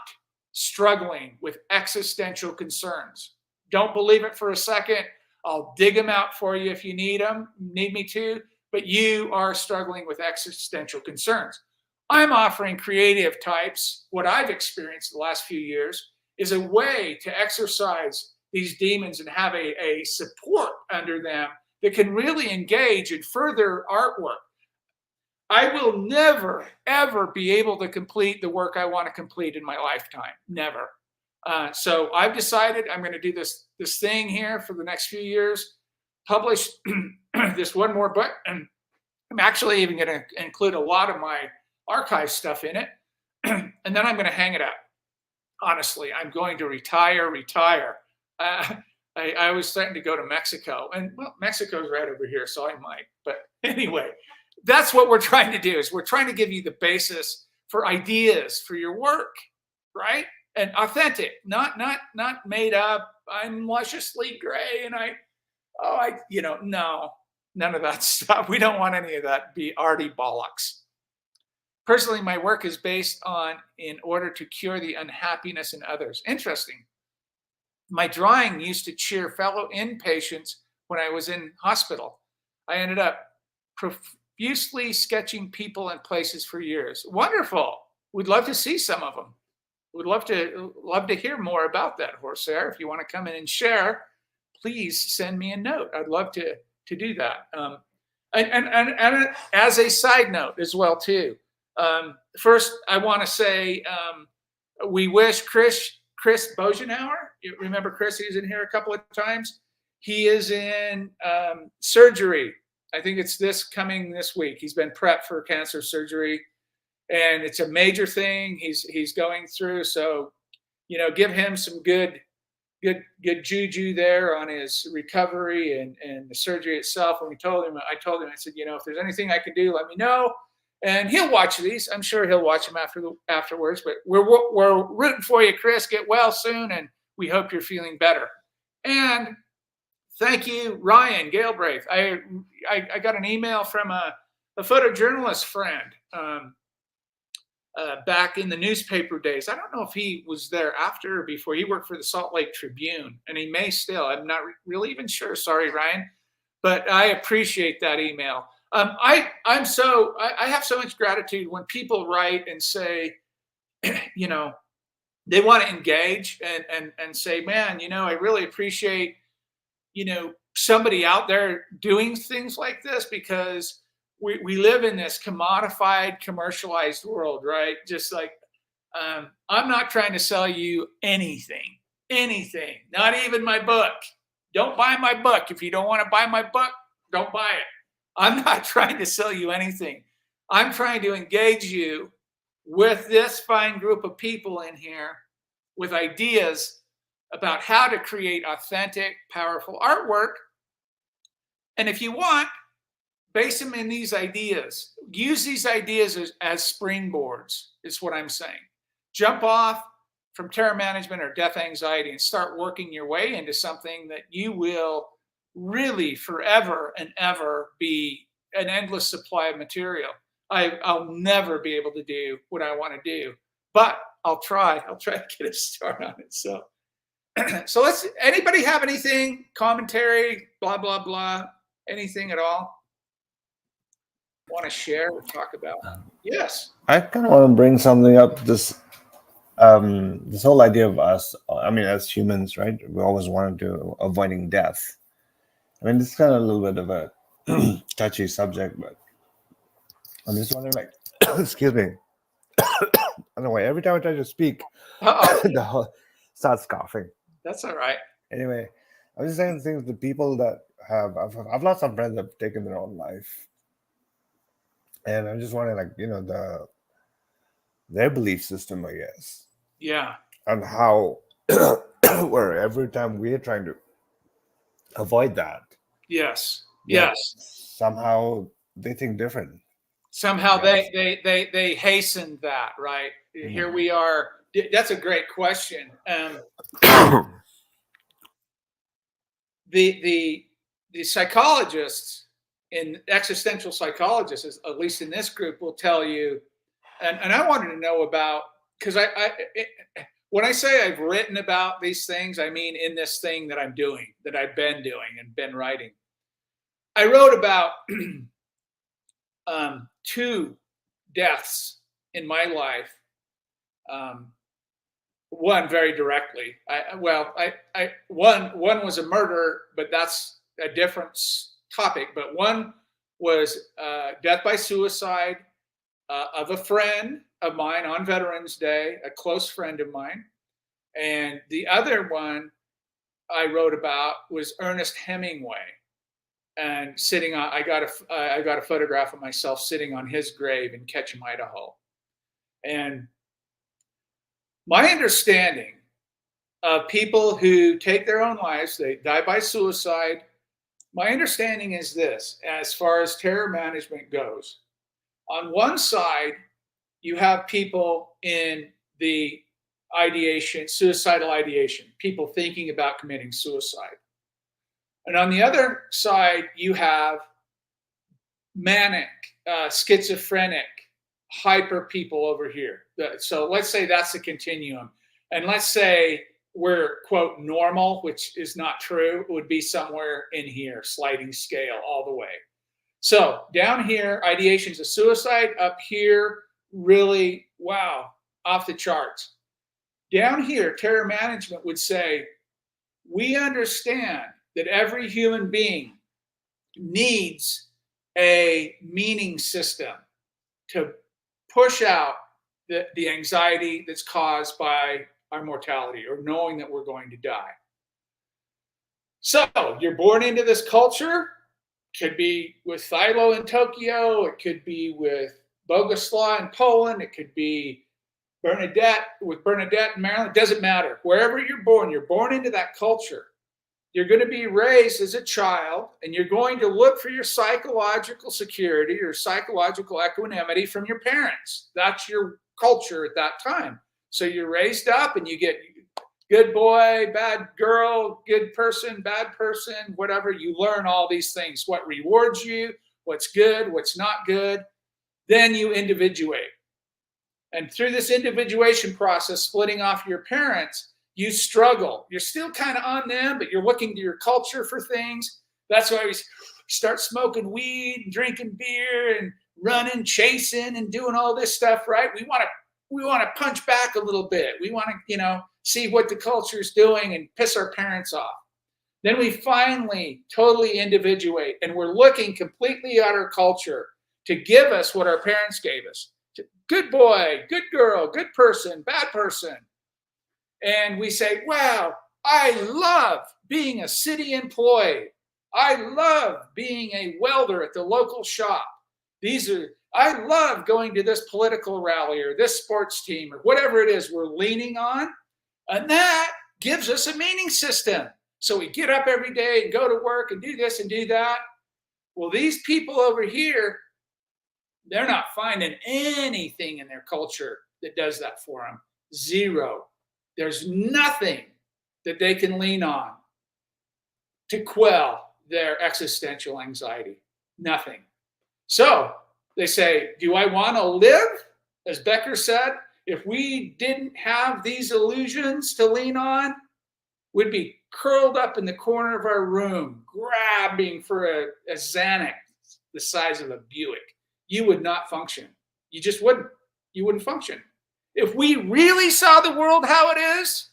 struggling with existential concerns. Don't believe it for a second. I'll dig them out for you if you need me to, but you are struggling with existential concerns. I'm offering creative types. What I've experienced the last few years is a way to exercise these demons and have a support under them that can really engage in further artwork. I will never, ever be able to complete the work I want to complete in my lifetime. Never. So I've decided I'm going to do this thing here for the next few years, publish this one more book, and I'm actually even going to include a lot of my archive stuff in it, and then I'm going to hang it up. Honestly, I'm going to retire. I was starting to go to Mexico, and well, Mexico's right over here, so I might. But anyway, that's what we're trying to do. Is we're trying to give you the basis for ideas for your work, right? And authentic, not made up. I'm lusciously gray, and no, none of that stuff. We don't want any of that. Be arty bollocks. Personally, my work is based on in order to cure the unhappiness in others. Interesting. My drawing used to cheer fellow inpatients when I was in hospital. I ended up profusely sketching people and places for years. Wonderful. We'd love to see some of them. We'd love to hear more about that, Horsair. If you want to come in and share, please send me a note. I'd love to do that. And as a side note as well too. First, I want to say we wish Chris Bogenauer. You remember Chris? He was in here a couple of times. He is in surgery. I think it's this week. He's been prepped for cancer surgery, and it's a major thing he's going through. So, give him some good juju there on his recovery and the surgery itself. And I told him, I said, if there's anything I can do, let me know. And he'll watch these. I'm sure he'll watch them afterwards. But we're rooting for you, Chris. Get well soon, and we hope you're feeling better. And thank you, Ryan Galbraith. I got an email from a photojournalist friend back in the newspaper days. I don't know if he was there after or before. He worked for the Salt Lake Tribune, and he may still. I'm not really even sure. Sorry, Ryan. But I appreciate that email. I have so much gratitude when people write and say, they want to engage and say, man, I really appreciate, somebody out there doing things like this, because we live in this commodified, commercialized world, right? Just like, I'm not trying to sell you anything, not even my book. Don't buy my book. If you don't want to buy my book, don't buy it. I'm not trying to sell you anything. I'm trying to engage you with this fine group of people in here with ideas about how to create authentic, powerful artwork. And if you want, base them in these ideas. Use these ideas as springboards, is what I'm saying. Jump off from terror management or death anxiety and start working your way into something that you will really forever and ever be an endless supply of material. I'll never be able to do what I want to do, but I'll try to get a start on it. So anybody have anything, commentary, blah, blah, blah, anything at all want to share or talk about? Yes. I kind of want to bring something up. This whole idea of us, I mean, as humans, right? We always want to do avoiding death. I mean, this is kind of a little bit of a touchy subject, but I'm just wondering, like, excuse me. I don't know why. Every time I try to speak, the whole starts coughing. That's all right. Anyway, I was just saying things to people that I've lost some friends that have taken their own life. And I'm just wondering, like, their belief system, I guess. Yeah. And how, where every time we're trying to avoid that. Yes. Yes. Somehow they think different. Somehow they hasten that, right? Mm-hmm. Here we are. That's a great question. The psychologists, in existential psychologists, at least in this group, will tell you, and I wanted to know about, because when I say I've written about these things, I mean in this thing that I'm doing, that I've been doing and been writing. I wrote about 2 deaths in my life. One very directly. One was a murder, but that's a different topic. But one was death by suicide of a friend of mine on Veterans Day, a close friend of mine. And the other one I wrote about was Ernest Hemingway. And sitting on, I got a photograph of myself sitting on his grave in Ketchum, Idaho. And my understanding of people who take their own lives, they die by suicide. My understanding is this, as far as terror management goes. On one side, you have people in the ideation, suicidal ideation, people thinking about committing suicide. And on the other side, you have manic, schizophrenic, hyper people over here. So let's say that's the continuum. And let's say we're, quote, normal, which is not true. It would be somewhere in here, sliding scale all the way. So down here, ideations of suicide. Up here, really, wow, off the charts. Down here, terror management would say, we understand that every human being needs a meaning system to push out the anxiety that's caused by our mortality or knowing that we're going to die. So you're born into this culture. Could be with Philo in Tokyo. It could be with Boguslaw in Poland. It could be Bernadette in Maryland. It doesn't matter. Wherever you're born into that culture. You're going to be raised as a child, and you're going to look for your psychological security or psychological equanimity from your parents. That's your culture at that time. So you're raised up and you get good boy, bad girl, good person, bad person, whatever. You learn all these things, what rewards you, what's good, what's not good. Then you individuate. And through this individuation process, splitting off your parents, you struggle. You're still kind of on them, but you're looking to your culture for things. That's why we start smoking weed, and drinking beer, and running, chasing, and doing all this stuff, right? We want to punch back a little bit. We want to, see what the culture is doing and piss our parents off. Then we finally totally individuate, and we're looking completely at our culture. to give us what our parents gave us. Good boy, good girl, good person, bad person. And we say, wow, I love being a city employee. I love being a welder at the local shop. I love going to this political rally or this sports team or whatever it is we're leaning on. And that gives us a meaning system. So we get up every day and go to work and do this and do that. Well, these people over here, they're not finding anything in their culture that does that for them. Zero. There's nothing that they can lean on to quell their existential anxiety. Nothing. So they say, do I want to live? As Becker said, if we didn't have these illusions to lean on, we'd be curled up in the corner of our room, grabbing for a Xanax the size of a Buick. You would not function. You just wouldn't. You wouldn't function. If we really saw the world how it is,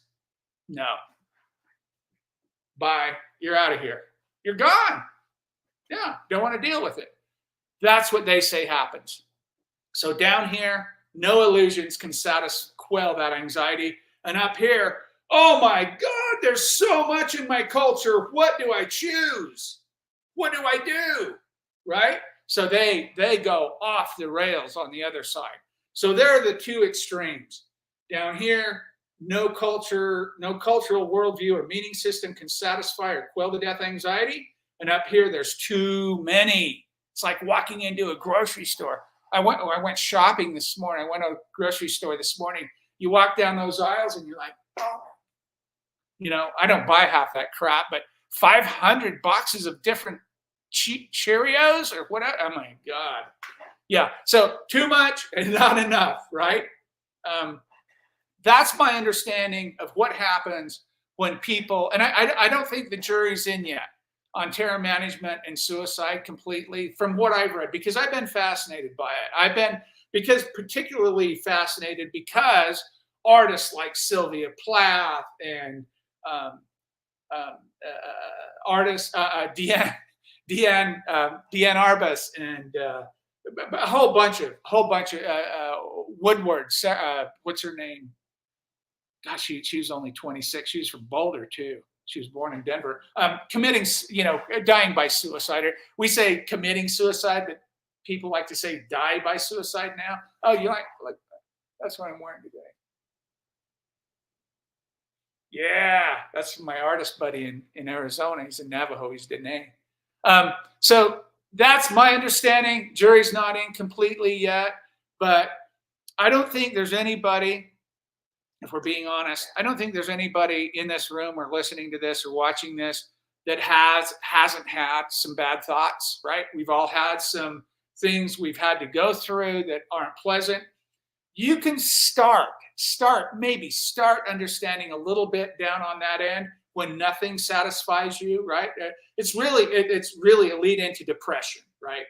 no. Bye. You're out of here. You're gone. Yeah, don't want to deal with it. That's what they say happens. So down here, no illusions can quell that anxiety. And up here, oh my God, there's so much in my culture. What do I choose? What do I do? Right? So they go off the rails on the other side. So there are the two extremes. Down here, no cultural worldview or meaning system can satisfy or quell the death anxiety. And up here, there's too many. It's like walking into a grocery store. I went shopping this morning. I went to a grocery store this morning. You walk down those aisles and you're like, oh. You know, I don't buy half that crap, but 500 boxes of different cheap Cheerios or whatever. Oh my God. Yeah. So too much and not enough, right? That's my understanding of what happens when people, and I don't think the jury's in yet on terror management and suicide completely from what I've read, because I've been fascinated by it. I've been particularly fascinated because artists like Sylvia Plath and artists Deanne Arbus and a whole bunch of Woodward. What's her name? Gosh, she was only 26. She was from Boulder too. She was born in Denver. Dying by suicide. We say committing suicide, but people like to say die by suicide now. Oh, you like that's what I'm wearing today. Yeah, that's my artist buddy in Arizona. He's in Navajo. He's Dene. So that's my understanding. Jury's not in completely yet, but I don't think there's anybody, if we're being honest, I don't think there's anybody in this room or listening to this or watching this that hasn't had some bad thoughts, right? We've all had some things we've had to go through that aren't pleasant. You can start understanding a little bit down on that end when nothing satisfies you, right? It's really a lead into depression, right?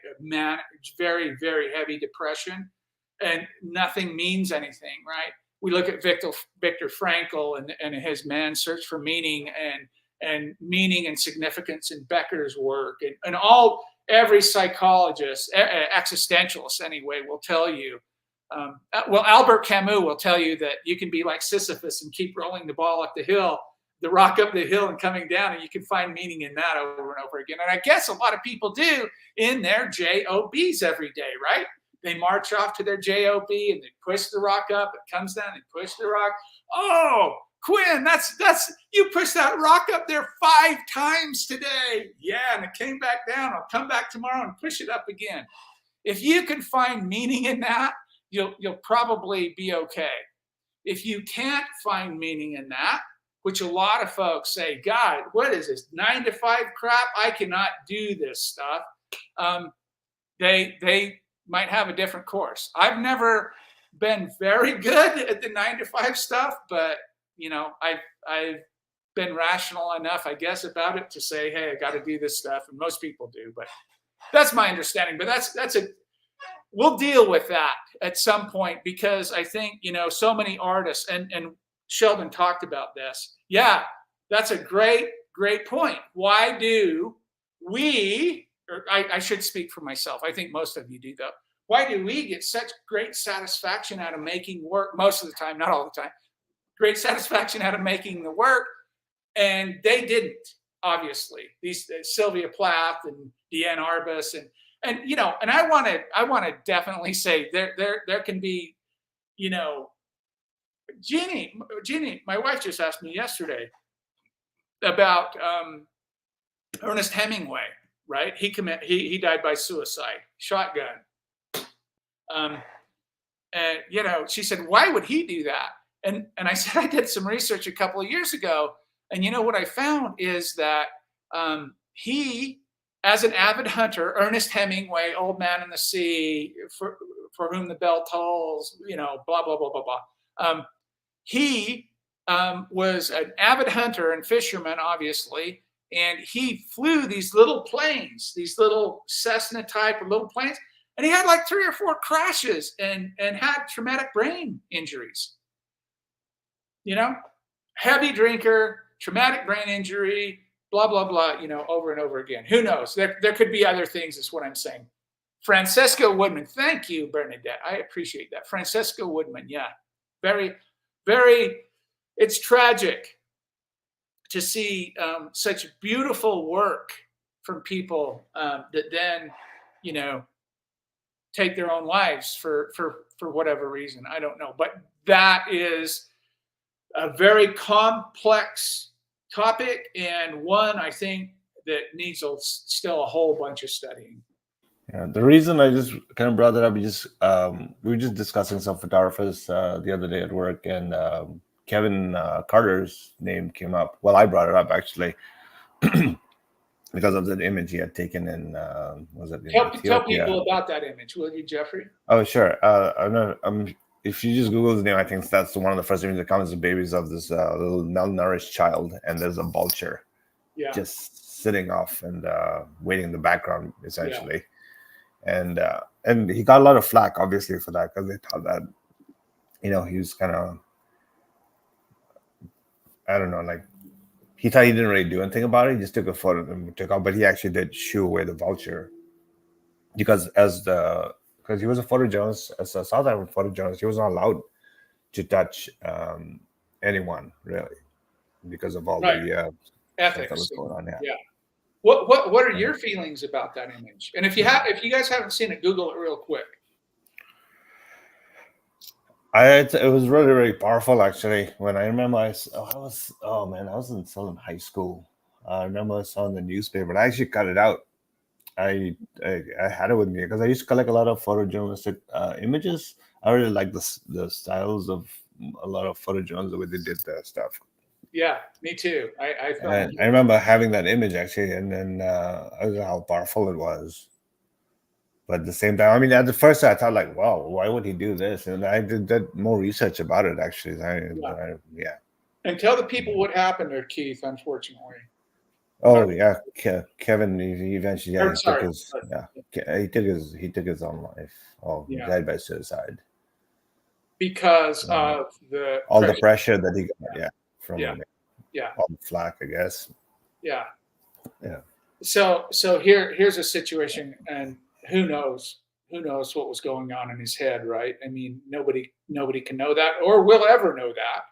Very, very heavy depression, and nothing means anything, right? We look at Viktor Frankl and his man's search for meaning and meaning and significance in Becker's work, and every psychologist, existentialist anyway, will tell you. Albert Camus will tell you that you can be like Sisyphus and keep rolling the ball up the rock up the hill and coming down, and you can find meaning in that over and over again. And I guess a lot of people do in their JOBs every day, right? They march off to their JOB and they push the rock up. It comes down, they push the rock. Oh, Quinn, that's you pushed that rock up there 5 times today. Yeah, and it came back down. I'll come back tomorrow and push it up again. If you can find meaning in that, you'll probably be okay. If you can't find meaning in that, which a lot of folks say, God, what is this 9 to 5 crap? I cannot do this stuff. They might have a different course. I've never been very good at the 9 to 5 stuff, but I've been rational enough, I guess, about it to say, hey, I got to do this stuff, and most people do. But that's my understanding. But we'll deal with that at some point, because I think so many artists and Sheldon talked about this. Yeah, that's a great point. Why do we or I should speak for myself. I think most of you do though. Why do we get such great satisfaction out of making work most of the time, not all the time, great satisfaction out of making the work, and they didn't, obviously. These Sylvia Plath and Deanne Arbus and you know, and I want to definitely say there can be, you know, Jeannie, my wife just asked me yesterday about Ernest Hemingway, right? He died by suicide, shotgun. And you know, she said, why would he do that? And I said, I did some research a couple of years ago, and you know what I found is that he, as an avid hunter, Ernest Hemingway, Old Man in the Sea, for whom the bell tolls, you know, blah blah blah blah blah. He was an avid hunter and fisherman, obviously, and he flew these little planes, these little Cessna type of little planes, and he had like 3 or 4 crashes and had traumatic brain injuries. You know, heavy drinker, traumatic brain injury, blah blah blah. You know, over and over again. Who knows? There could be other things. Is what I'm saying. Francesca Woodman, thank you, Bernadette. I appreciate that. Francesca Woodman, yeah, very, very. It's tragic to see such beautiful work from people that then, you know, take their own lives for whatever reason. I don't know, but that is a very complex topic, and one I think that needs still a whole bunch of studying. Yeah, the reason I just kind of brought that up, we were just discussing some photographers the other day at work, and Kevin Carter's name came up. Well, I brought it up actually because of that image he had taken in was it in Tell Ethiopia? people about that image, will you, Jeffrey? Oh, sure. I know. If you just Google his name, I think that's one of the first images that comes. The babies of this little malnourished child, and there's a vulture, Yeah, just sitting off and waiting in the background, essentially. Yeah. And he got a lot of flack, obviously, for that, because they thought that, you know, he was kind of, I don't know, like he thought he didn't really do anything about it. He just took a photo and took off, but he actually did shoo away the vulture because because he was a photojournalist, as a South African photojournalist, he was not allowed to touch anyone really because of all the ethics that was going on. Yeah. What are your feelings about that image? And if you guys haven't seen it, Google it real quick. It was really, really powerful, actually. When I remember, I was still in high school. I remember I saw in the newspaper, and I actually cut it out. I had it with me because I used to collect a lot of photojournalistic images. I really like the styles of a lot of photojournalists, the way they did their stuff. Yeah, me too. I remember having that image actually, and then I don't know how powerful it was. But at the same time, I mean, at the first I thought like, wow, why would he do this? And I did more research about it actually. Yeah. And tell the people what happened there, Keith. Unfortunately. Oh yeah, Kevin. He eventually, yeah, he took his own life. Oh, he died by suicide because of all the pressure that he got. Yeah, from all the flack, I guess. Yeah. Yeah. So here's a situation, and who knows what was going on in his head, right? I mean, nobody can know that or will ever know that.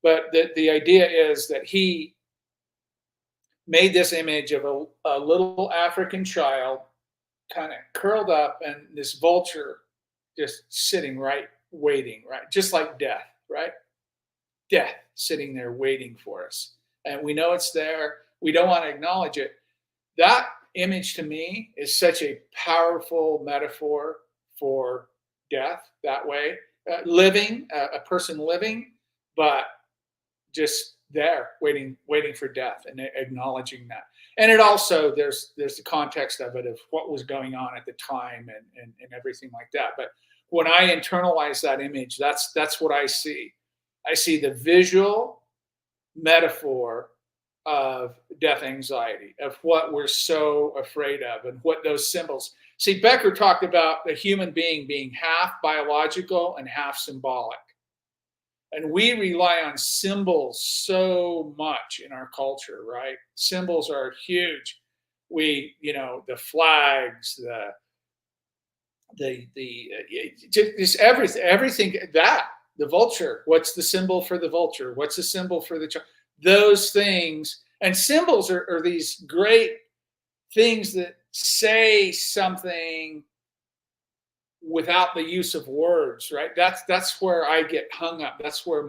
But the idea is that he made this image of a little African child kind of curled up and this vulture just sitting waiting, right? Just like death, right? Death sitting there waiting for us. And we know it's there. We don't want to acknowledge it. That image to me is such a powerful metaphor for death that way. Living, a person living, but just there waiting for death and acknowledging that. And it also, there's the context of it, of what was going on at the time and everything like that. But when I internalize that image, that's what I see. I see the visual metaphor of death anxiety, of what we're so afraid of and what those symbols. See, Becker talked about the human being half biological and half symbolic. And we rely on symbols so much in our culture, right? Symbols are huge. the flags, just everything that the vulture. What's the symbol for the vulture? What's the symbol for the child? Those things, and symbols are these great things that say something without the use of words, right? That's where I get hung up. That's where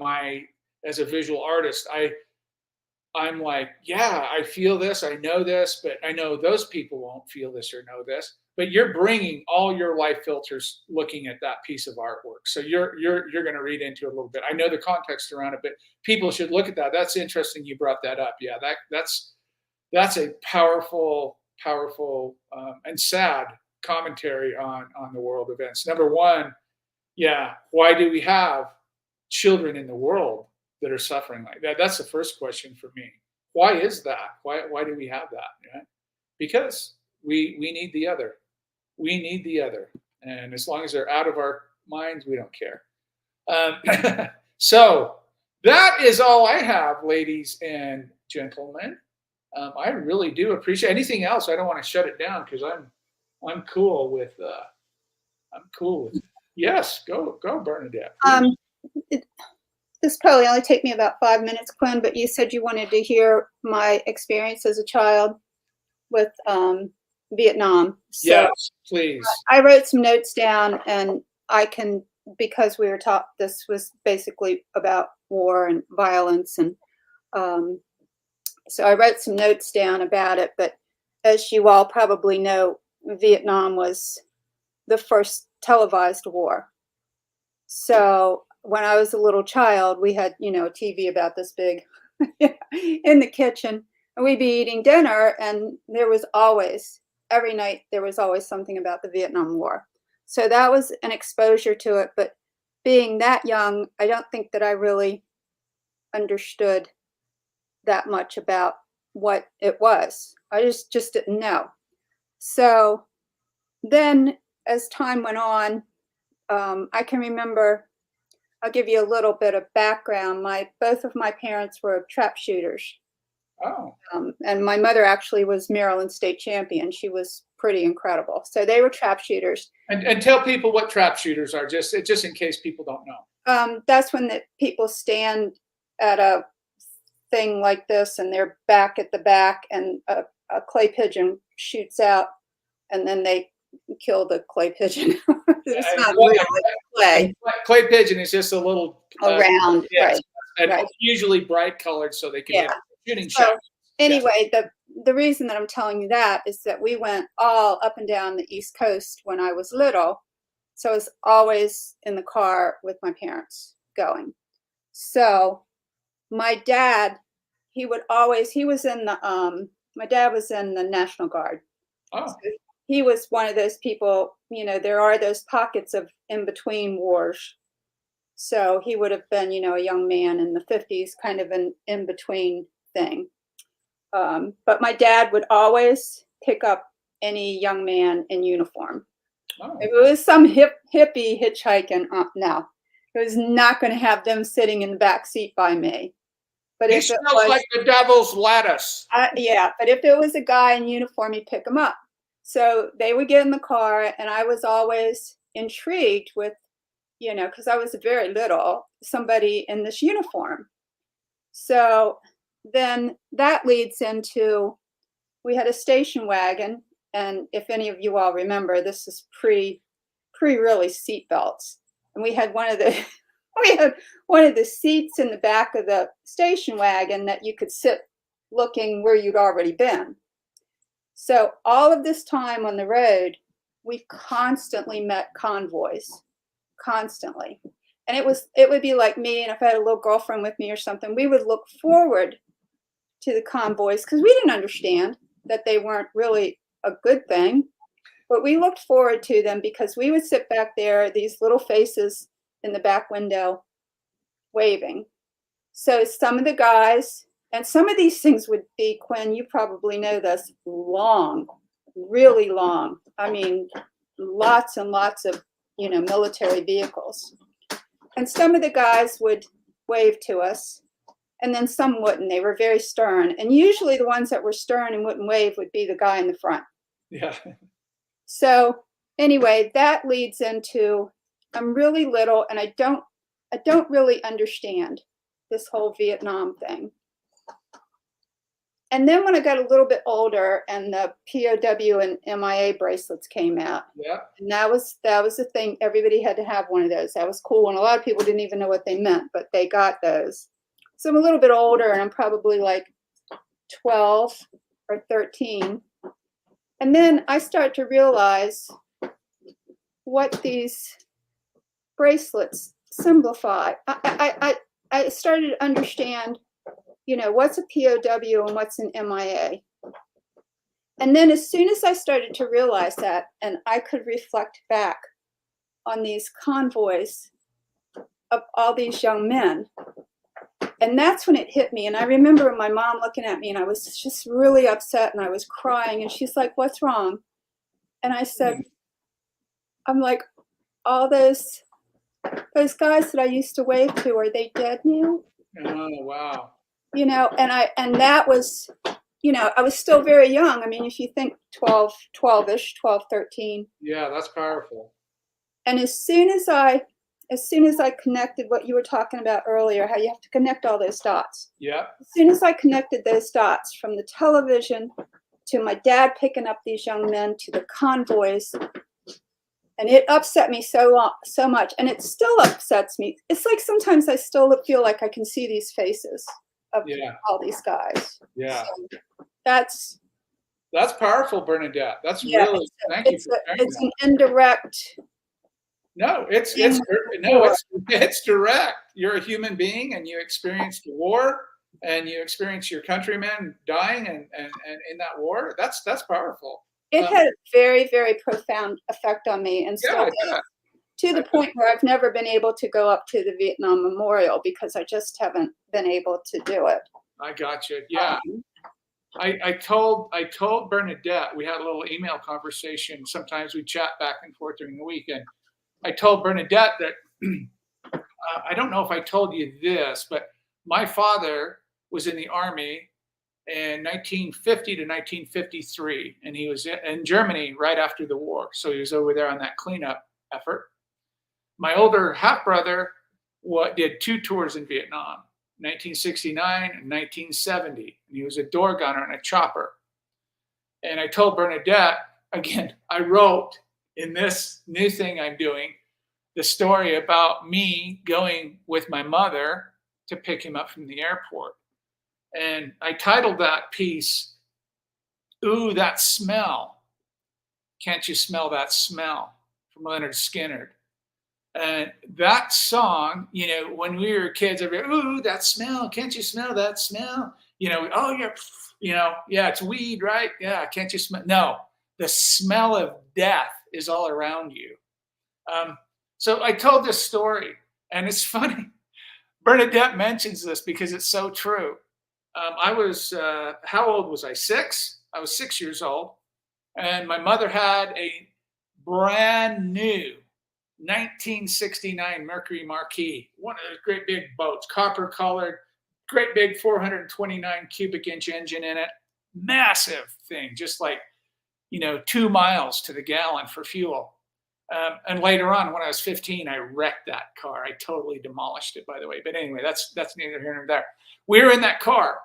as a visual artist, I'm like, yeah, I feel this, I know this, but I know those people won't feel this or know this. But you're bringing all your life filters looking at that piece of artwork. So you're going to read into it a little bit. I know the context around it, but people should look at that. That's interesting. You brought that up. Yeah, that's a powerful and sad commentary on the world events. Number one, yeah, why do we have children in the world that are suffering like that? That's the first question for me. Why is that? Why do we have that? Right? Because we need the other. We need the other, and as long as they're out of our minds, we don't care. So that is all I have, ladies and gentlemen. I really do appreciate anything else. I don't want to shut it down because I'm cool with yes, go Bernadette. This probably only take me about 5 minutes, Quinn, but you said you wanted to hear my experience as a child with Vietnam. So yes, please. I wrote some notes down, and because we were taught this was basically about war and violence, and so I wrote some notes down about it. But as you all probably know, Vietnam was the first televised war. So when I was a little child, we had, a TV about this big in the kitchen, and we'd be eating dinner, and every night there was always something about the Vietnam War. So that was an exposure to it. But being that young, I don't think that I really understood that much about what it was. I just didn't know. So then as time went on, I can remember, I'll give you a little bit of background. Both of my parents were trap shooters. Oh. And my mother actually was Maryland state champion. She was pretty incredible. So they were trap shooters. And tell people what trap shooters are, just in case people don't know. That's when the people stand at a thing like this, and they're back at the back, and a clay pigeon shoots out, and then they kill the clay pigeon. It's not real, it's clay. Clay pigeon is just a little round, right? And right. Usually bright colored, so they can get shooting so, shots. Anyway, the reason that I'm telling you that is that we went all up and down the East Coast when I was little. So I was always in the car with my parents going. So my dad, my dad was in the National Guard. Oh. So he was one of those people, there are those pockets of in-between wars. So he would have been, a young man in the 50s, kind of an in-between thing. But my dad would always pick up any young man in uniform. Oh. If it was some hippie hitchhiking, no, it was not going to have them sitting in the back seat by me. But He smells like the devil's lettuce. Yeah, but if it was a guy in uniform, he'd pick him up. So they would get in the car, and I was always intrigued with, because I was very little, somebody in this uniform. So then that leads into, we had a station wagon, and if any of you all remember, this is pre really seat belts, and we had one of the seats in the back of the station wagon that you could sit looking where you'd already been. So all of this time on the road, we constantly met convoys, constantly. And it would be like me, and if I had a little girlfriend with me or something, we would look forward to the convoys because we didn't understand that they weren't really a good thing. But we looked forward to them because we would sit back there, these little faces in the back window waving. So some of the guys, and some of these things would be, Quinn, you probably know this, long, really long. I mean, lots and lots of, military vehicles. And some of the guys would wave to us, and then some wouldn't. They were very stern. And usually the ones that were stern and wouldn't wave would be the guy in the front. Yeah. So anyway, that leads into, I'm really little and I don't really understand this whole Vietnam thing. And then when I got a little bit older and the POW and MIA bracelets came out, Yeah. and that was the thing. Everybody had to have one of those. That was cool. And a lot of people didn't even know what they meant, but they got those. So I'm a little bit older and I'm probably like 12 or 13. And then I start to realize what these bracelets simplify. I started to understand, what's a POW and what's an MIA. And then as soon as I started to realize that, and I could reflect back on these convoys of all these young men, and that's when it hit me. And I remember my mom looking at me and I was just really upset and I was crying and she's like, "What's wrong?" And I said, I'm like, all those guys that I used to wave to, are they dead now? Oh, wow. And that was, I was still very young. I mean, if you think 12-ish, 12, 13. Yeah, that's powerful. And as soon as I connected what you were talking about earlier, how you have to connect all those dots. Yeah. As soon as I connected those dots from the television to my dad picking up these young men to the convoys, and it upset me so much, and it still upsets me. It's like sometimes I still feel like I can see these faces of all these guys. Yeah. So that's powerful, Bernadette. That's really, thank you for sharing it's that. an indirect. No, it's direct. You're a human being and you experienced war and you experienced your countrymen dying and in that war. That's powerful. It had a very, very profound effect on me, and still to the point where I've never been able to go up to the Vietnam Memorial because I just haven't been able to do it. I got you. Yeah. I told Bernadette, we had a little email conversation. Sometimes we chat back and forth during the weekend. I told Bernadette that I don't know if I told you this, but my father was in the Army in 1950 to 1953, and he was in Germany right after the war. So he was over there on that cleanup effort. My older half-brother did 2 tours in Vietnam, 1969 and 1970. And he was a door gunner and a chopper. And I told Bernadette, again, I wrote in this new thing I'm doing, the story about me going with my mother to pick him up from the airport. And I titled that piece, "Ooh, That Smell. Can't You Smell That Smell?" from Leonard Skinner. And that song, when we were kids, I'd be, "Ooh, that smell. Can't you smell that smell?" Oh, yeah, it's weed, right? Yeah, can't you smell? No, the smell of death is all around you. So I told this story, and it's funny. Bernadette mentions this because it's so true. I was, how old was I? 6? I was 6 years old. And my mother had a brand new 1969 Mercury Marquis, one of those great big boats, copper colored, great big 429 cubic inch engine in it. Massive thing, just like, 2 miles to the gallon for fuel. And later on, when I was 15, I wrecked that car. I totally demolished it, by the way. But anyway, that's neither here nor there. We were in that car.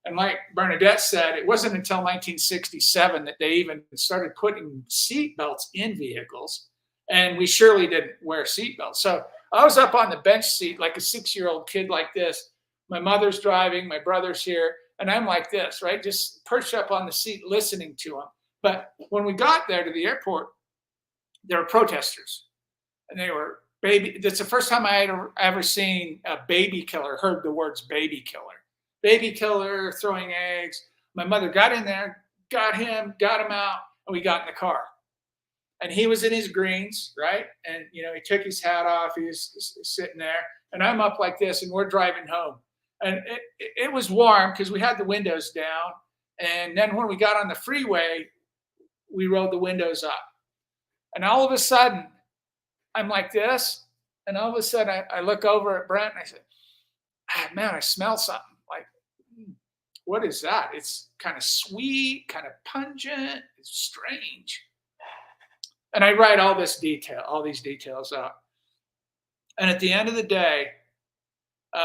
And like Bernadette said, it wasn't until 1967 that they even started putting seatbelts in vehicles. And we surely didn't wear seatbelts. So I was up on the bench seat like a 6-year-old kid like this. My mother's driving, my brother's here. And I'm like this, right? Just perched up on the seat listening to them. But when we got there to the airport, there were protesters. And they were baby. That's the first time I had ever seen a baby killer, heard the words baby killer. Baby killer, throwing eggs. My mother got in there, got him out, and we got in the car. And he was in his greens, right? And, he took his hat off. He was sitting there. And I'm up like this, and we're driving home. And it was warm because we had the windows down. And then when we got on the freeway, we rolled the windows up. And all of a sudden, I'm like this. And all of a sudden, I look over at Brent, and I said, man, I smell something. what is that? It's kind of sweet, kind of pungent. It's strange. And I write all these details out. And at the end of the day,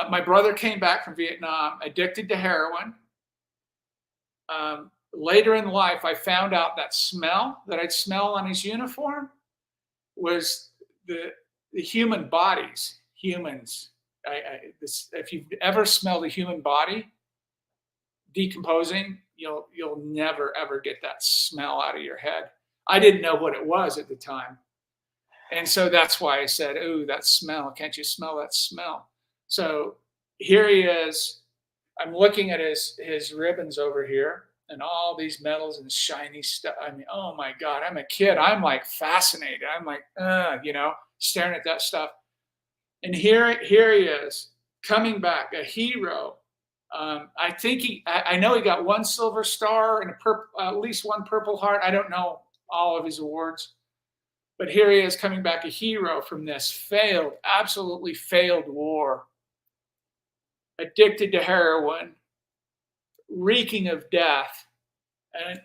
my brother came back from Vietnam, addicted to heroin. Later in life, I found out that smell that I'd smell on his uniform was the human bodies, humans. If you've ever smelled a human body decomposing, you'll never ever get that smell out of your head. I didn't know what it was at the time, and so that's why I said, "Ooh, that smell! Can't you smell that smell?" So here he is. I'm looking at his ribbons over here and all these medals and shiny stuff. I mean, oh my God, I'm a kid. I'm like fascinated. I'm like, staring at that stuff. And here he is coming back, a hero. I think I know he got one silver star and at least one Purple Heart. I don't know all of his awards, but here he is coming back, a hero from this absolutely failed war. Addicted to heroin, reeking of death.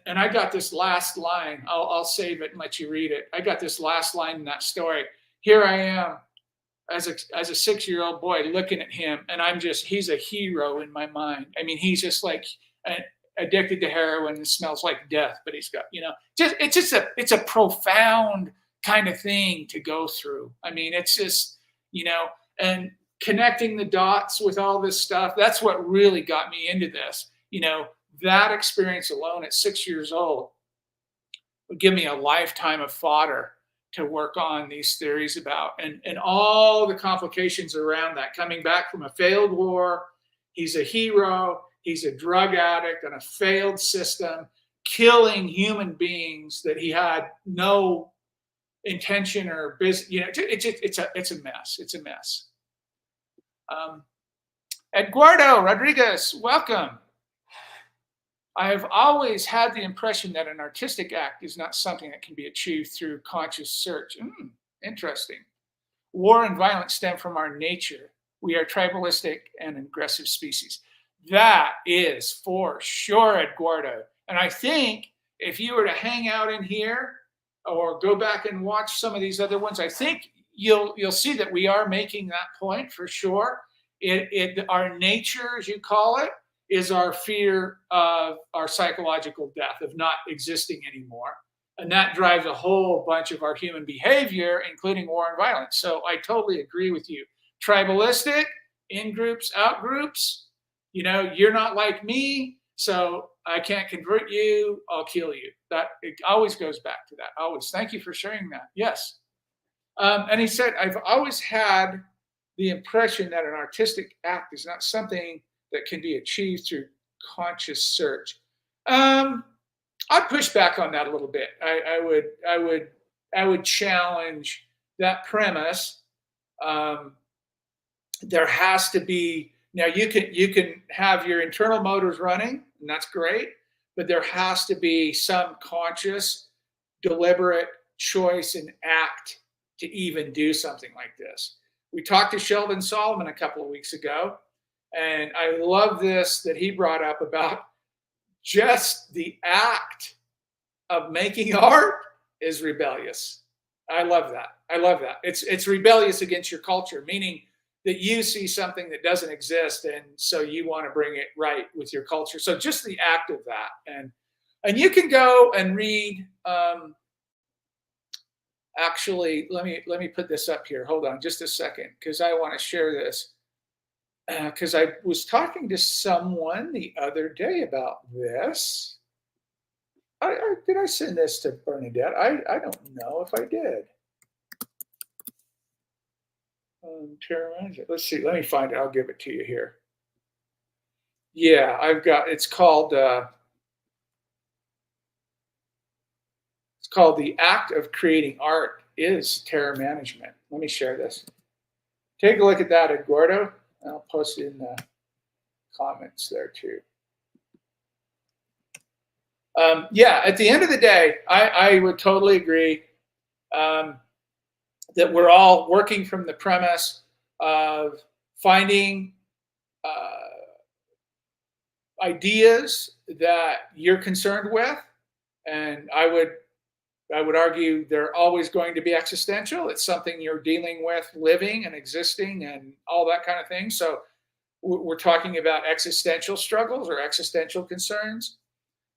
And I got this last line. I'll save it and let you read it. I got this last line in that story. Here I am as a 6-year-old boy looking at him, and he's a hero in my mind. I mean, he's just like addicted to heroin and smells like death, but he's got, it's a profound kind of thing to go through. I mean, it's just, and connecting the dots with all this stuff, that's what really got me into this. That experience alone at 6 years old would give me a lifetime of fodder to work on these theories about, and all the complications around that. Coming back from a failed war, he's a hero, he's a drug addict on a failed system, killing human beings that he had no intention or business. It's a mess. It's a mess. Eduardo Rodriguez, welcome. I have always had the impression that an artistic act is not something that can be achieved through conscious search. Interesting. War and violence stem from our nature. We are tribalistic and aggressive species. That is for sure, Eduardo. And I think if you were to hang out in here or go back and watch some of these other ones, I think you'll see that we are making that point for sure. Our nature, as you call it, is our fear of our psychological death, of not existing anymore. And that drives a whole bunch of our human behavior, including war and violence. So I totally agree with you. Tribalistic, in groups, out groups, you're not like me, so I can't convert you, I'll kill you. It always goes back to that, always. Thank you for sharing that. Yes. And he said, I've always had the impression that an artistic act is not something that can be achieved through conscious search. I'd push back on that a little bit. I would challenge that premise. There has to be, now you can have your internal motors running, and that's great, but there has to be some conscious, deliberate choice and act to even do something like this. We talked to Sheldon Solomon a couple of weeks ago, and I love this that he brought up about just the act of making art is rebellious. I love that. It's rebellious against your culture, meaning that you see something that doesn't exist, and so you want to bring it right with your culture. So just the act of that, and you can go and read. Actually, let me put this up here. Hold on just a second, because I want to share this. Because I was talking to someone the other day about this. Did I send this to Bernadette? I don't know if I did. Let's see. Let me find it. I'll give it to you here. Yeah, it's called The Act of Creating Art is Terror Management. Let me share this. Take a look at that, Eduardo. I'll post it in the comments there too. At the end of the day, I would totally agree that we're all working from the premise of finding ideas that you're concerned with, and I would argue they're always going to be existential. It's something you're dealing with, living and existing, and all that kind of thing. So we're talking about existential struggles or existential concerns.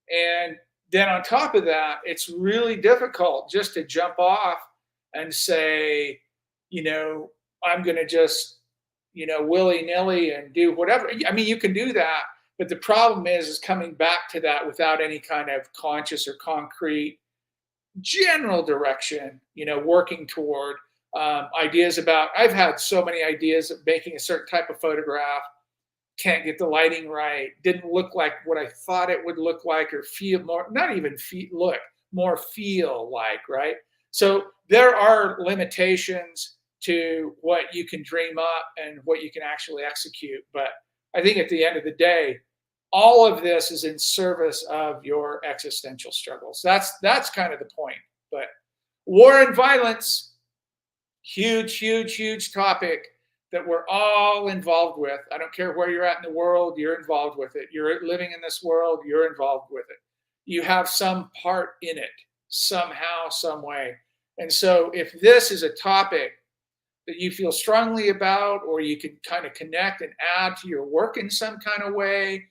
And then on top of that, it's really difficult just to jump off and say, I'm going to just, willy-nilly and do whatever. I mean, you can do that, but the problem is coming back to that without any kind of conscious or concrete general direction, working toward ideas about, I've had so many ideas of making a certain type of photograph, can't get the lighting right, didn't look like what I thought it would look like or feel more, not even more feel like, right? So there are limitations to what you can dream up and what you can actually execute. But I think at the end of the day, all of this is in service of your existential struggles. That's kind of the point. But war and violence, huge, huge, huge topic that we're all involved with. I don't care where you're at in the world, you're involved with it. You're living in this world, you're involved with it. You have some part in it, somehow, some way. And so if this is a topic that you feel strongly about, or you can kind of connect and add to your work in some kind of way,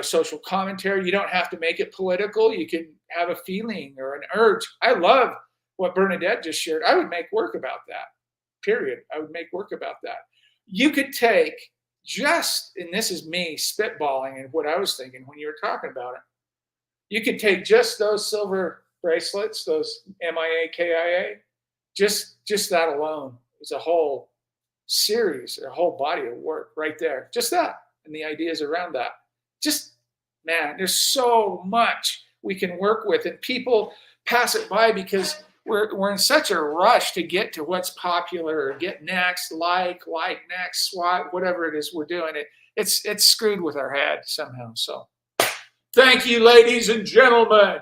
social commentary, you don't have to make it political. You can have a feeling or an urge. I love what Bernadette just shared. I would make work about that. Period. I would make work about that. You could take and this is me spitballing and what I was thinking when you were talking about it. You could take just those silver bracelets, those MIA, KIA, just that alone is a whole series, a whole body of work right there. Just that and the ideas around that. Man, there's so much we can work with, and people pass it by because we're in such a rush to get to what's popular or get next, like next, swat, whatever it is we're doing. It's screwed with our head somehow. So thank you, ladies and gentlemen.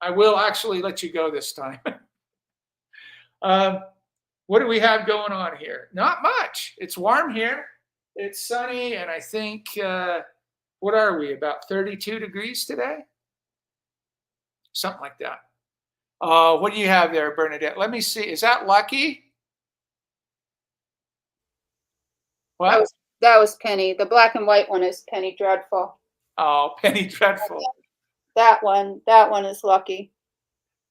I will actually let you go this time. What do we have going on here? Not much. It's warm here. It's sunny, and I think, what are we, about 32 degrees today? Something like that. What do you have there, Bernadette? Let me see. Is that lucky? What? That was Penny. The black and white one is Penny Dreadful. Oh, Penny Dreadful. That one is Lucky.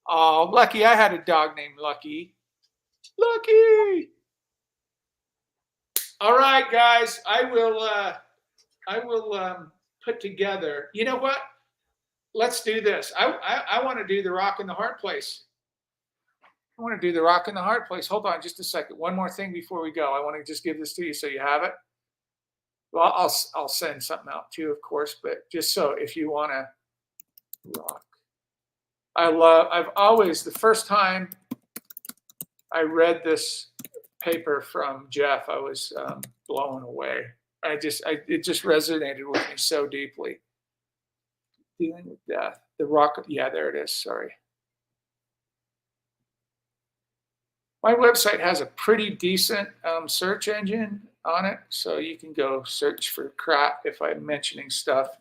Oh, Lucky. I had a dog named Lucky. Lucky. All right, guys. I will put together. You know what? Let's do this. I want to do the Rock in the Hard Place. I want to do the Rock in the Hard Place. Hold on just a second. One more thing before we go. I want to just give this to you so you have it. Well, I'll send something out too, of course, but just so if you want to rock. I've always, the first time I read this paper from Jeff, I was blown away. It just resonated with me so deeply. Dealing with death. The Rock. Yeah, there it is. Sorry. My website has a pretty decent search engine on it, so you can go search for crap if I'm mentioning stuff.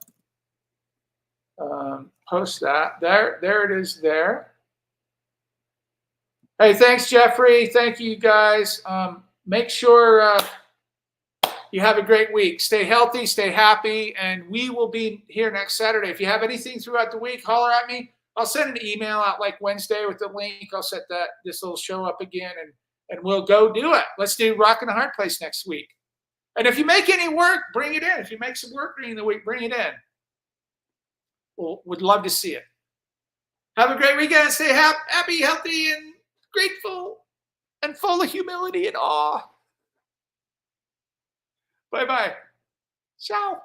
Post that. There it is there. Hey, thanks, Jeffrey. Thank you, guys. Make sure you have a great week. Stay healthy, stay happy, and we will be here next Saturday. If you have anything throughout the week, holler at me. I'll send an email out like Wednesday with the link. I'll set this little show up again, and we'll go do it. Let's do Rock in the Hard Place next week. And if you make any work, bring it in. If you make some work during the week, bring it in. Would love to see it. Have a great weekend. Stay happy, healthy, and grateful, and full of humility and awe. Bye-bye. Ciao.